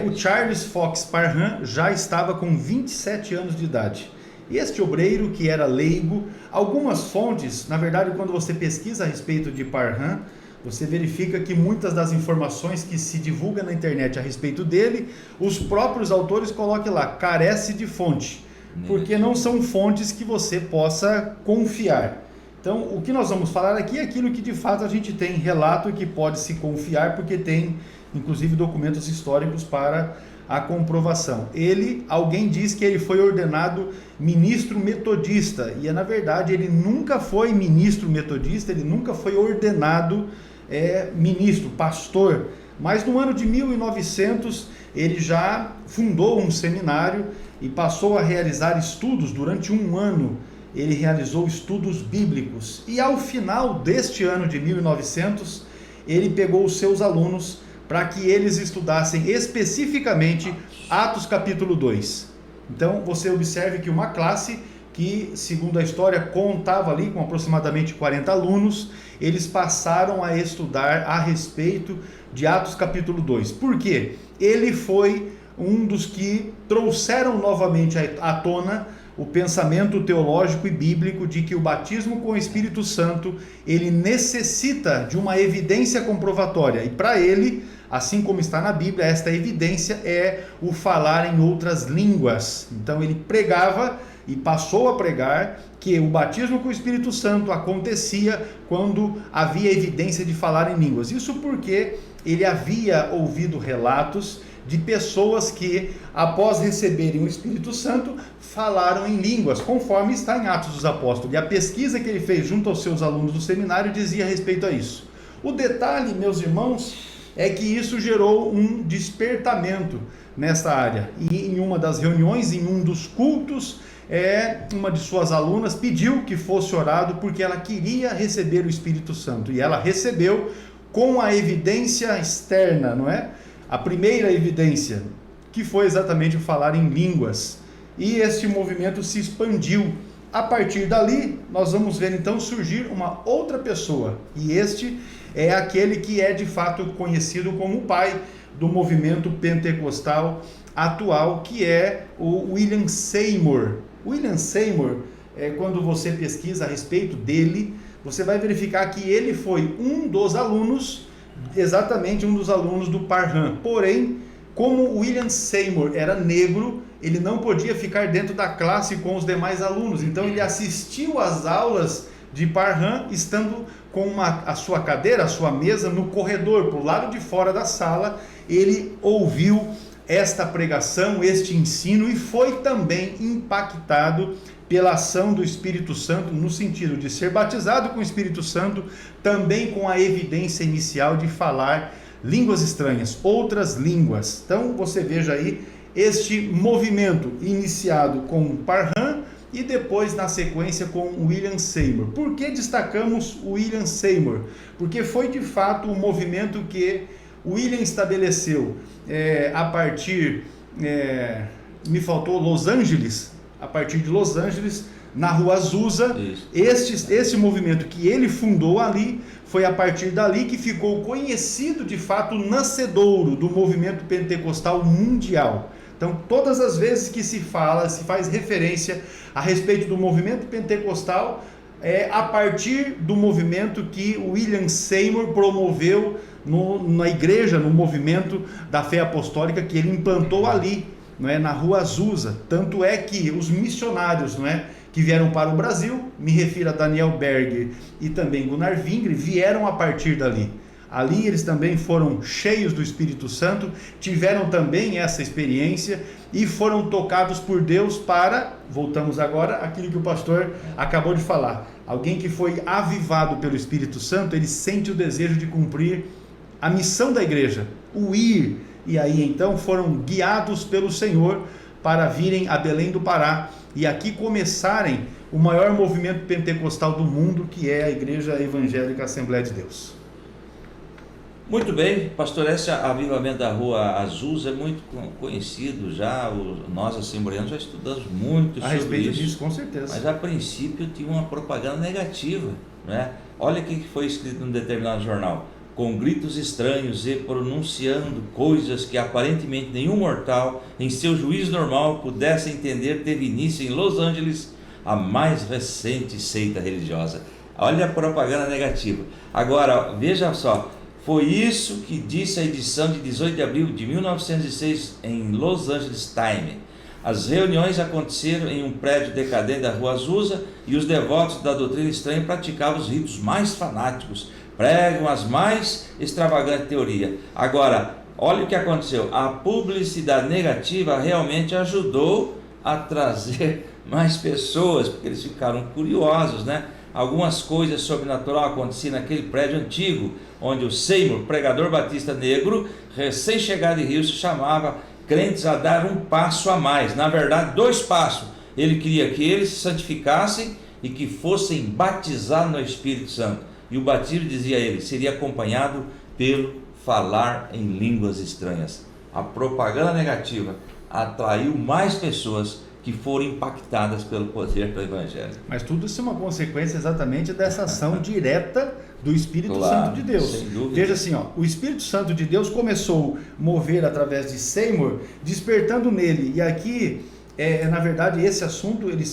Speaker 1: o Charles Fox Parham já estava com 27 anos de idade. E este obreiro, que era leigo, algumas fontes, na verdade, quando você pesquisa a respeito de Parham, você verifica que muitas das informações que se divulgam na internet a respeito dele, os próprios autores colocam lá, carece de fonte, porque não são fontes que você possa confiar. Então, o que nós vamos falar aqui é aquilo que de fato a gente tem relato e que pode se confiar, porque tem inclusive documentos históricos para a comprovação. Alguém diz que ele foi ordenado ministro metodista, e na verdade ele nunca foi ministro metodista, ele nunca foi ordenado ministro, pastor, mas no ano de 1900 ele já fundou um seminário e passou a realizar estudos. Durante um ano ele realizou estudos bíblicos, e ao final deste ano de 1900 ele pegou os seus alunos para que eles estudassem especificamente Atos capítulo 2. Então você observe que uma classe que, segundo a história, contava ali com aproximadamente 40 alunos, eles passaram a estudar a respeito de Atos capítulo 2. Por quê? Ele foi um dos que trouxeram novamente à tona o pensamento teológico e bíblico de que o batismo com o Espírito Santo, ele necessita de uma evidência comprovatória, e para ele, assim como está na Bíblia, esta evidência é o falar em outras línguas. Então ele pregava e passou a pregar que o batismo com o Espírito Santo acontecia quando havia evidência de falar em línguas. Isso porque ele havia ouvido relatos de pessoas que, após receberem o Espírito Santo, falaram em línguas, conforme está em Atos dos Apóstolos. E a pesquisa que ele fez junto aos seus alunos do seminário dizia a respeito a isso. O detalhe, meus irmãos, é que isso gerou um despertamento nessa área. E em uma das reuniões, em um dos cultos, uma de suas alunas pediu que fosse orado porque ela queria receber o Espírito Santo. E ela recebeu com a evidência externa, não é? A primeira evidência, que foi exatamente o falar em línguas. E este movimento se expandiu. A partir dali, nós vamos ver então surgir uma outra pessoa. E este é aquele que é de fato conhecido como o pai do movimento pentecostal atual, que é o William Seymour. William Seymour, quando você pesquisa a respeito dele, você vai verificar que ele foi um dos alunos, exatamente um dos alunos do Parham. Porém, como William Seymour era negro, ele não podia ficar dentro da classe com os demais alunos. Então ele assistiu às aulas de Parham estando com a sua cadeira, a sua mesa no corredor, para o lado de fora da sala. Ele ouviu esta pregação, este ensino, e foi também impactado pela ação do Espírito Santo, no sentido de ser batizado com o Espírito Santo, também com a evidência inicial de falar línguas estranhas, outras línguas. Então você veja aí este movimento iniciado com Parham e depois na sequência com William Seymour. Por que destacamos o William Seymour? Porque foi de fato o movimento que William estabeleceu a partir, me faltou Los Angeles, a partir de Los Angeles, na Rua Azusa. Este movimento que ele fundou ali, foi a partir dali que ficou conhecido de fato o nascedouro do movimento pentecostal mundial. Então, todas as vezes que se faz referência a respeito do movimento pentecostal, é a partir do movimento que William Seymour promoveu na igreja, no movimento da fé apostólica que ele implantou ali, não é, na Rua Azusa. Tanto é que os missionários, não é, que vieram para o Brasil, me refiro a Daniel Berger e também Gunnar Wingre, vieram a partir dali. Ali eles também foram cheios do Espírito Santo, tiveram também essa experiência e foram tocados por Deus para, voltamos agora àquilo que o pastor acabou de falar, alguém que foi avivado pelo Espírito Santo, ele sente o desejo de cumprir a missão da igreja, o ir. E aí então foram guiados pelo Senhor para virem a Belém do Pará e aqui começarem o maior movimento pentecostal do mundo, que é a Igreja Evangélica Assembleia de Deus.
Speaker 2: Muito bem, pastor, esse avivamento da Rua Azusa é muito conhecido já, nós assembleanos já estudamos muito
Speaker 1: a
Speaker 2: sobre
Speaker 1: respeito
Speaker 2: isso,
Speaker 1: disso, com certeza.
Speaker 2: mas a princípio tinha uma propaganda negativa, né? Olha o que foi escrito num determinado jornal: com gritos estranhos e pronunciando coisas que aparentemente nenhum mortal, em seu juízo normal, pudesse entender, teve início em Los Angeles a mais recente seita religiosa. Olha a propaganda negativa. Agora, veja só, foi isso que disse a edição de 18 de abril de 1906 em Los Angeles Times. As reuniões aconteceram em um prédio decadente da Rua Azusa e os devotos da doutrina estranha praticavam os ritos mais fanáticos, pregam as mais extravagantes teorias. Agora, olha o que aconteceu. A publicidade negativa realmente ajudou a trazer mais pessoas, porque eles ficaram curiosos, né? Algumas coisas sobrenaturais aconteciam naquele prédio antigo, onde o Seymour, pregador batista negro, recém-chegado de Houston, chamava crentes a dar um passo a mais, na verdade 2 passos. Ele queria que eles se santificassem e que fossem batizados no Espírito Santo. E o batismo, dizia ele, seria acompanhado pelo falar em línguas estranhas. A propaganda negativa atraiu mais pessoas que foram impactadas pelo poder do Evangelho.
Speaker 1: Mas tudo isso é uma consequência exatamente dessa ação direta do Espírito
Speaker 2: Claro,
Speaker 1: Santo de Deus.
Speaker 2: sem dúvida.
Speaker 1: Veja assim, ó, o Espírito Santo de Deus começou a mover através de Seymour, despertando nele. E aqui, na verdade, esse assunto ele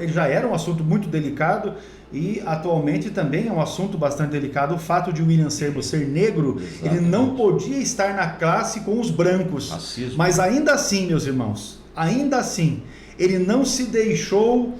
Speaker 1: já era um assunto muito delicado e atualmente também é um assunto bastante delicado. O fato de William Seymour ser negro,
Speaker 2: Exatamente.
Speaker 1: ele não podia estar na classe com os brancos.
Speaker 2: Racismo.
Speaker 1: Mas ainda assim, meus irmãos, ainda assim, ele não se deixou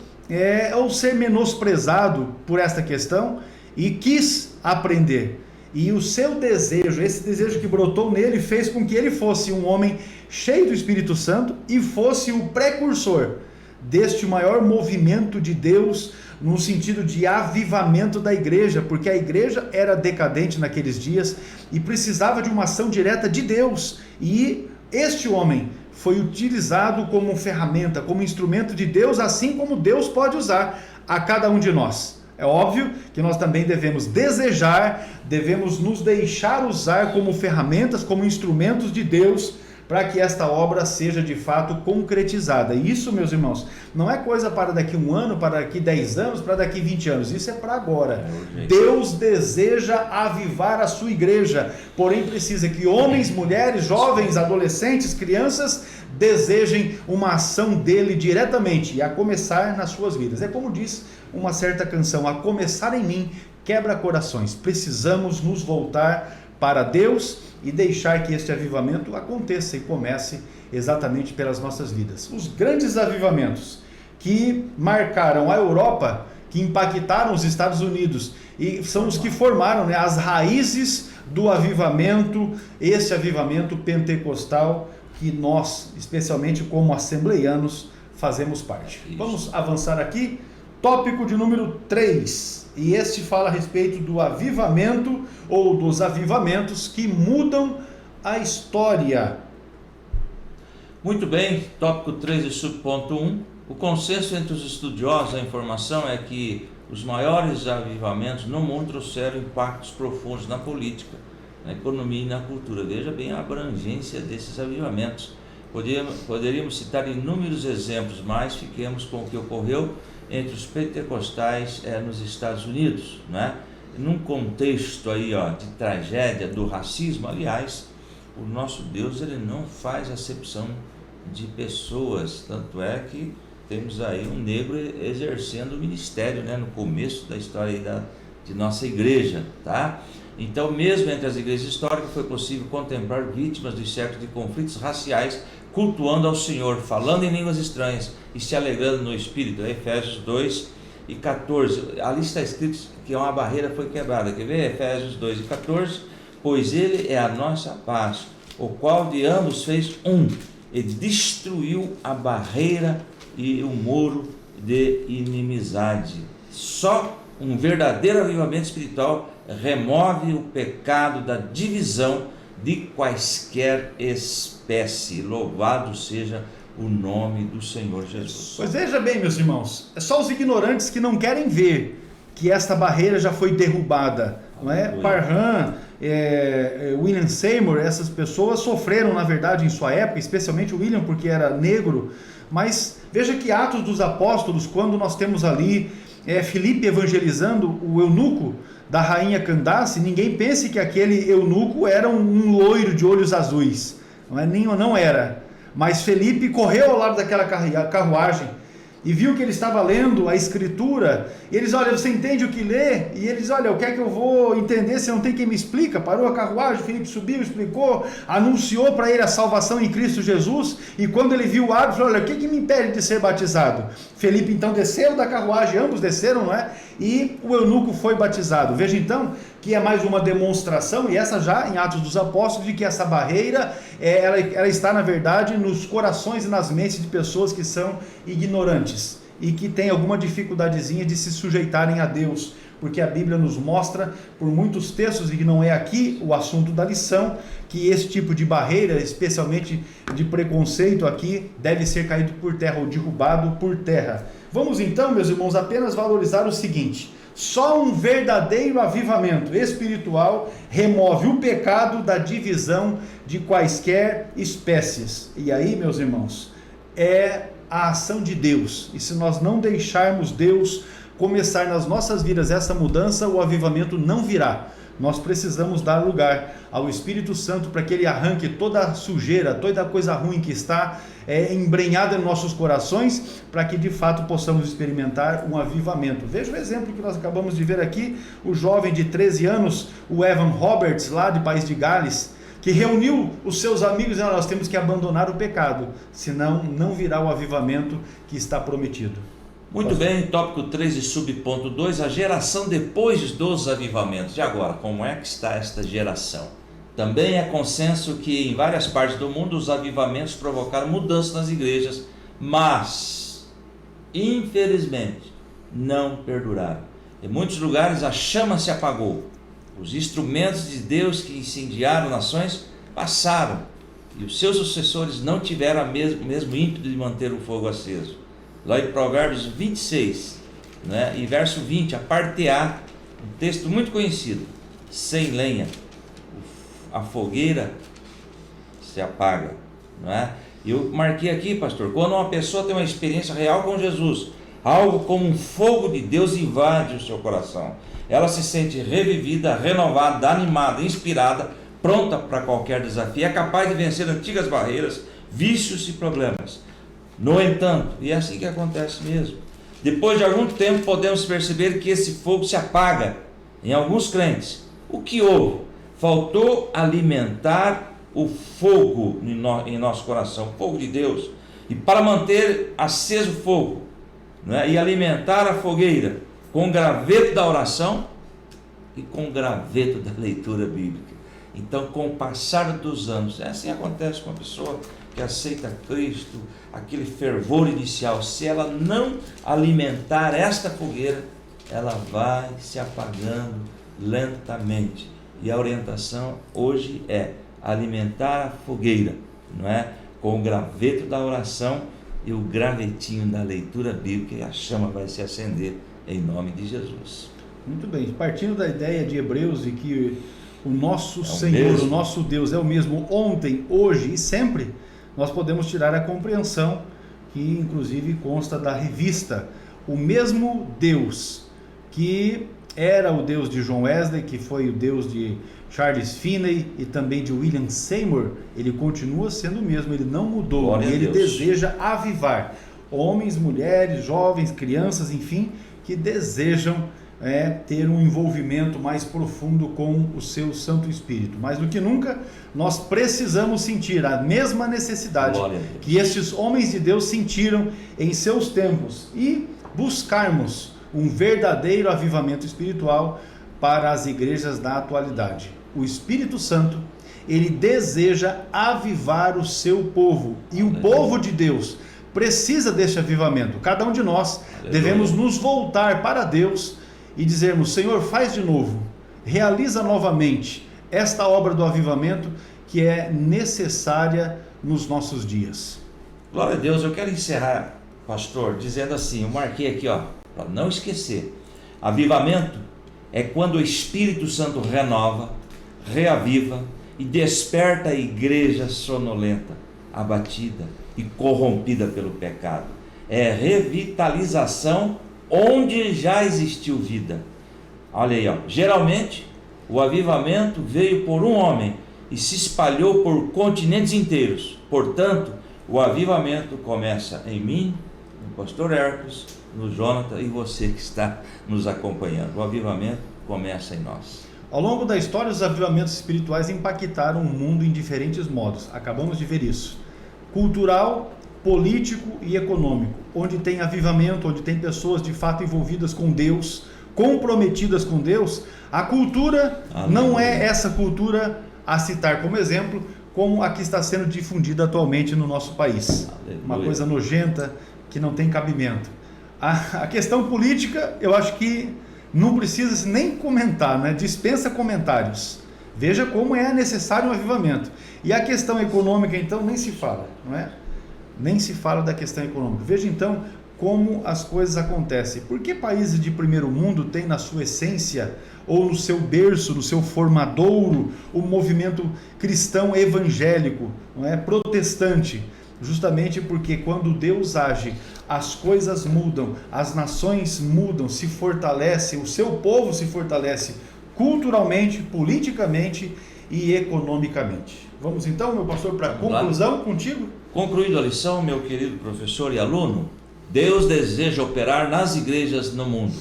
Speaker 1: ou ser menosprezado por esta questão e quis aprender. E o seu desejo, esse desejo que brotou nele, fez com que ele fosse um homem cheio do Espírito Santo e fosse o precursor deste maior movimento de Deus no sentido de avivamento da igreja, porque a igreja era decadente naqueles dias e precisava de uma ação direta de Deus. E este homem foi utilizado como ferramenta, como instrumento de Deus, assim como Deus pode usar a cada um de nós. É óbvio que nós também devemos desejar, devemos nos deixar usar como ferramentas, como instrumentos de Deus, para que esta obra seja de fato concretizada. E isso, meus irmãos, não é coisa para daqui 1 ano, para daqui 10 anos, para daqui 20 anos. Isso é para agora. Deus deseja avivar a sua igreja, porém precisa que homens, mulheres, jovens, adolescentes, crianças desejem uma ação dele diretamente, e a começar nas suas vidas. É como diz uma certa canção: a começar em mim quebra corações. Precisamos nos voltar para Deus e deixar que este avivamento aconteça e comece exatamente pelas nossas vidas. Os grandes avivamentos que marcaram a Europa, que impactaram os Estados Unidos, e são os que formaram, as raízes do avivamento, esse avivamento pentecostal que nós, especialmente como assembleianos, fazemos parte.
Speaker 2: Isso.
Speaker 1: Vamos avançar aqui, tópico de número 3. E este fala a respeito do avivamento ou dos avivamentos que mudam a história.
Speaker 2: Muito bem, tópico 3 e subponto 1. O consenso entre os estudiosos da informação é que os maiores avivamentos no mundo trouxeram impactos profundos na política, na economia e na cultura. Veja bem a abrangência desses avivamentos. Poderíamos citar inúmeros exemplos, mas fiquemos com o que ocorreu entre os pentecostais nos Estados Unidos, né? Num contexto aí, de tragédia do racismo. Aliás, o nosso Deus, ele não faz acepção de pessoas, tanto é que temos aí um negro exercendo o ministério, né, no começo da história aí de nossa igreja, tá? Então, mesmo entre as igrejas históricas, foi possível contemplar vítimas dos séculos de conflitos raciais cultuando ao Senhor, falando em línguas estranhas e se alegrando no Espírito. Efésios 2 e 14. Ali está escrito que uma barreira foi quebrada. Quer ver? Efésios 2 e 14. Pois ele é a nossa paz, o qual de ambos fez um. Ele destruiu a barreira e o muro de inimizade. Só Um verdadeiro avivamento espiritual remove o pecado da divisão de quaisquer espécie. Louvado seja o nome do Senhor Jesus.
Speaker 1: Pois veja bem, meus irmãos, é só os ignorantes que não querem ver que esta barreira já foi derrubada, não é? Parham, William Seymour, essas pessoas sofreram, na verdade, em sua época, especialmente o William, porque era negro, mas veja que Atos dos Apóstolos, quando nós temos ali Filipe evangelizando o eunuco da rainha Candace, ninguém pense que aquele eunuco era um loiro de olhos azuis, não era, mas Filipe correu ao lado daquela carruagem e viu que ele estava lendo a escritura, e eles, olha, você entende o que lê? E eles, olha, o que é que eu vou entender se não tem quem me explica? Parou a carruagem, Filipe subiu, explicou, anunciou para ele a salvação em Cristo Jesus, e quando ele viu o árbitro, falou, olha, o que me impede de ser batizado? Filipe então desceu da carruagem, ambos desceram, não é? E o eunuco foi batizado. Veja então que é mais uma demonstração, e essa já em Atos dos Apóstolos, de que essa barreira, ela está na verdade nos corações e nas mentes de pessoas que são ignorantes e que têm alguma dificuldadezinha de se sujeitarem a Deus, porque a Bíblia nos mostra por muitos textos, e que não é aqui o assunto da lição, que esse tipo de barreira, especialmente de preconceito aqui, deve ser caído por terra ou derrubado por terra. Vamos então, meus irmãos, apenas valorizar o seguinte: só um verdadeiro avivamento espiritual remove o pecado da divisão de quaisquer espécies. E aí, meus irmãos, é a ação de Deus. E se nós não deixarmos Deus começar nas nossas vidas essa mudança, o avivamento não virá. Nós precisamos dar lugar ao Espírito Santo para que ele arranque toda a sujeira, toda a coisa ruim que está embrenhada em nossos corações, para que de fato possamos experimentar um avivamento. Veja o exemplo que nós acabamos de ver aqui, o jovem de 13 anos, o Evan Roberts, lá de País de Gales, que reuniu os seus amigos e disse, nós temos que abandonar o pecado, senão não virá o avivamento que está prometido.
Speaker 2: Muito bem, tópico 3 e subponto 2, a geração depois dos avivamentos. E agora, como é que está esta geração? Também é consenso que em várias partes do mundo os avivamentos provocaram mudanças nas igrejas, mas, infelizmente, não perduraram. Em muitos lugares a chama se apagou. Os instrumentos de Deus que incendiaram nações passaram, e os seus sucessores não tiveram o mesmo ímpeto de manter o fogo aceso. Lá em Provérbios 26, né, e verso 20, a parte A, um texto muito conhecido: sem lenha, a fogueira se apaga. Não é? Eu marquei aqui, pastor, quando uma pessoa tem uma experiência real com Jesus, algo como um fogo de Deus invade o seu coração. Ela se sente revivida, renovada, animada, inspirada, pronta para qualquer desafio, é capaz de vencer antigas barreiras, vícios e problemas. No entanto, e é assim que acontece mesmo, depois de algum tempo podemos perceber que esse fogo se apaga em alguns crentes. O que houve? Faltou alimentar o fogo em nosso coração, o fogo de Deus. E para manter aceso o fogo, né, e alimentar a fogueira com o graveto da oração e com o graveto da leitura bíblica. Então, com o passar dos anos, assim acontece com a pessoa que aceita Cristo, aquele fervor inicial, se ela não alimentar esta fogueira, ela vai se apagando lentamente. E a orientação hoje é alimentar a fogueira, não é? Com o graveto da oração e o gravetinho da leitura bíblica, e a chama vai se acender em nome de Jesus.
Speaker 1: Muito bem, partindo da ideia de Hebreus de que o nosso Senhor,
Speaker 2: mesmo.
Speaker 1: O nosso Deus é o mesmo ontem, hoje e sempre, nós podemos tirar a compreensão que inclusive consta da revista: o mesmo Deus que era o Deus de John Wesley, que foi o Deus de Charles Finney e também de William Seymour, ele continua sendo o mesmo, ele não mudou.
Speaker 2: Glória
Speaker 1: e ele
Speaker 2: a Deus.
Speaker 1: deseja avivar homens, mulheres, jovens, crianças, enfim, que desejam ter um envolvimento mais profundo com o seu Santo Espírito. Mais do que nunca, nós precisamos sentir a mesma necessidade que esses homens de Deus sentiram em seus tempos e buscarmos um verdadeiro avivamento espiritual para as igrejas da atualidade. O Espírito Santo, ele deseja avivar o seu povo, e o povo de Deus precisa deste avivamento. Cada um de nós devemos nos voltar para Deus e dizermos: Senhor, faz de novo, realiza novamente esta obra do avivamento que é necessária nos nossos dias.
Speaker 2: Glória a Deus. Eu quero encerrar, pastor, dizendo assim, eu marquei aqui, para não esquecer: avivamento é quando o Espírito Santo renova, reaviva e desperta a igreja sonolenta, abatida e corrompida pelo pecado. É revitalização onde já existiu vida. Olha aí, geralmente o avivamento veio por um homem e se espalhou por continentes inteiros. Portanto, o avivamento começa em mim, no pastor Hércules, no Jonathan e você que está nos acompanhando. O avivamento começa em nós.
Speaker 1: Ao longo da história, os avivamentos espirituais impactaram o mundo em diferentes modos. Acabamos de ver isso. Cultural, político e econômico. Onde tem avivamento, onde tem pessoas de fato envolvidas com Deus, comprometidas com Deus, a cultura não é essa cultura a citar como exemplo, como a que está sendo difundida atualmente no nosso país. Uma coisa nojenta que não tem cabimento. A questão política, eu acho que não precisa nem comentar, né? Dispensa comentários. Veja como é necessário um avivamento. E a questão econômica, então, nem se fala, não é? Nem se fala da questão econômica. Veja, então, como as coisas acontecem. Por que países de primeiro mundo têm na sua essência, ou no seu berço, no seu formadouro, o movimento cristão evangélico, não é? Protestante? Justamente porque quando Deus age, as coisas mudam, as nações mudam, se fortalecem, o seu povo se fortalece culturalmente, politicamente e economicamente. Vamos então, meu pastor, para a conclusão contigo?
Speaker 2: Concluída a lição, meu querido professor e aluno, Deus deseja operar nas igrejas no mundo,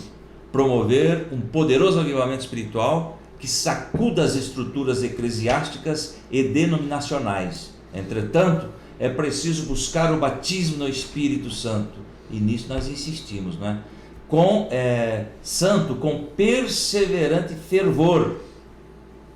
Speaker 2: promover um poderoso avivamento espiritual que sacuda as estruturas eclesiásticas e denominacionais. Entretanto, é preciso buscar o batismo no Espírito Santo, e nisso nós insistimos, não é? Com perseverante fervor,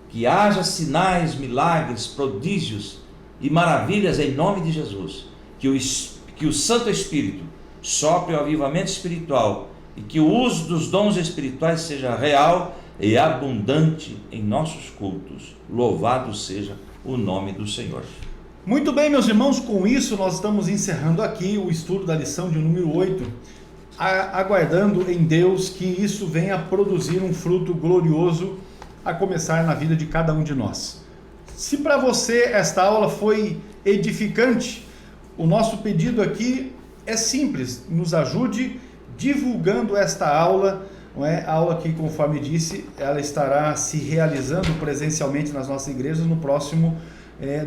Speaker 2: que haja sinais, milagres, prodígios e maravilhas em nome de Jesus, que o Santo Espírito sopre o avivamento espiritual e que o uso dos dons espirituais seja real e abundante em nossos cultos. Louvado seja o nome do Senhor.
Speaker 1: Muito bem, meus irmãos, com isso nós estamos encerrando aqui o estudo da lição de número 8, aguardando em Deus que isso venha a produzir um fruto glorioso a começar na vida de cada um de nós. Se para você esta aula foi edificante, o nosso pedido aqui é simples: nos ajude divulgando esta aula, não é? A aula que, conforme disse, ela estará se realizando presencialmente nas nossas igrejas no próximo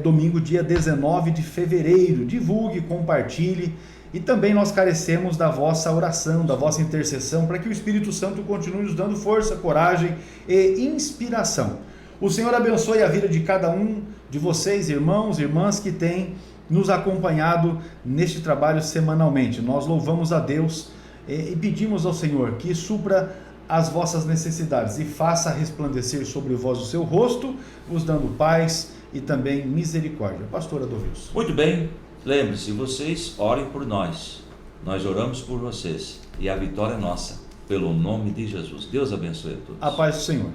Speaker 1: domingo, dia 19 de fevereiro. Divulgue, compartilhe, e também nós carecemos da vossa oração, da vossa intercessão, para que o Espírito Santo continue nos dando força, coragem e inspiração. O Senhor abençoe a vida de cada um de vocês, irmãos e irmãs, que têm nos acompanhado neste trabalho semanalmente. Nós louvamos a Deus e pedimos ao Senhor que supra as vossas necessidades e faça resplandecer sobre vós o seu rosto, vos dando paz e também misericórdia. Pastor Adolfo.
Speaker 2: Muito bem, lembre-se, vocês orem por nós, nós oramos por vocês, e a vitória é nossa, pelo nome de Jesus. Deus abençoe a todos.
Speaker 1: A paz do Senhor.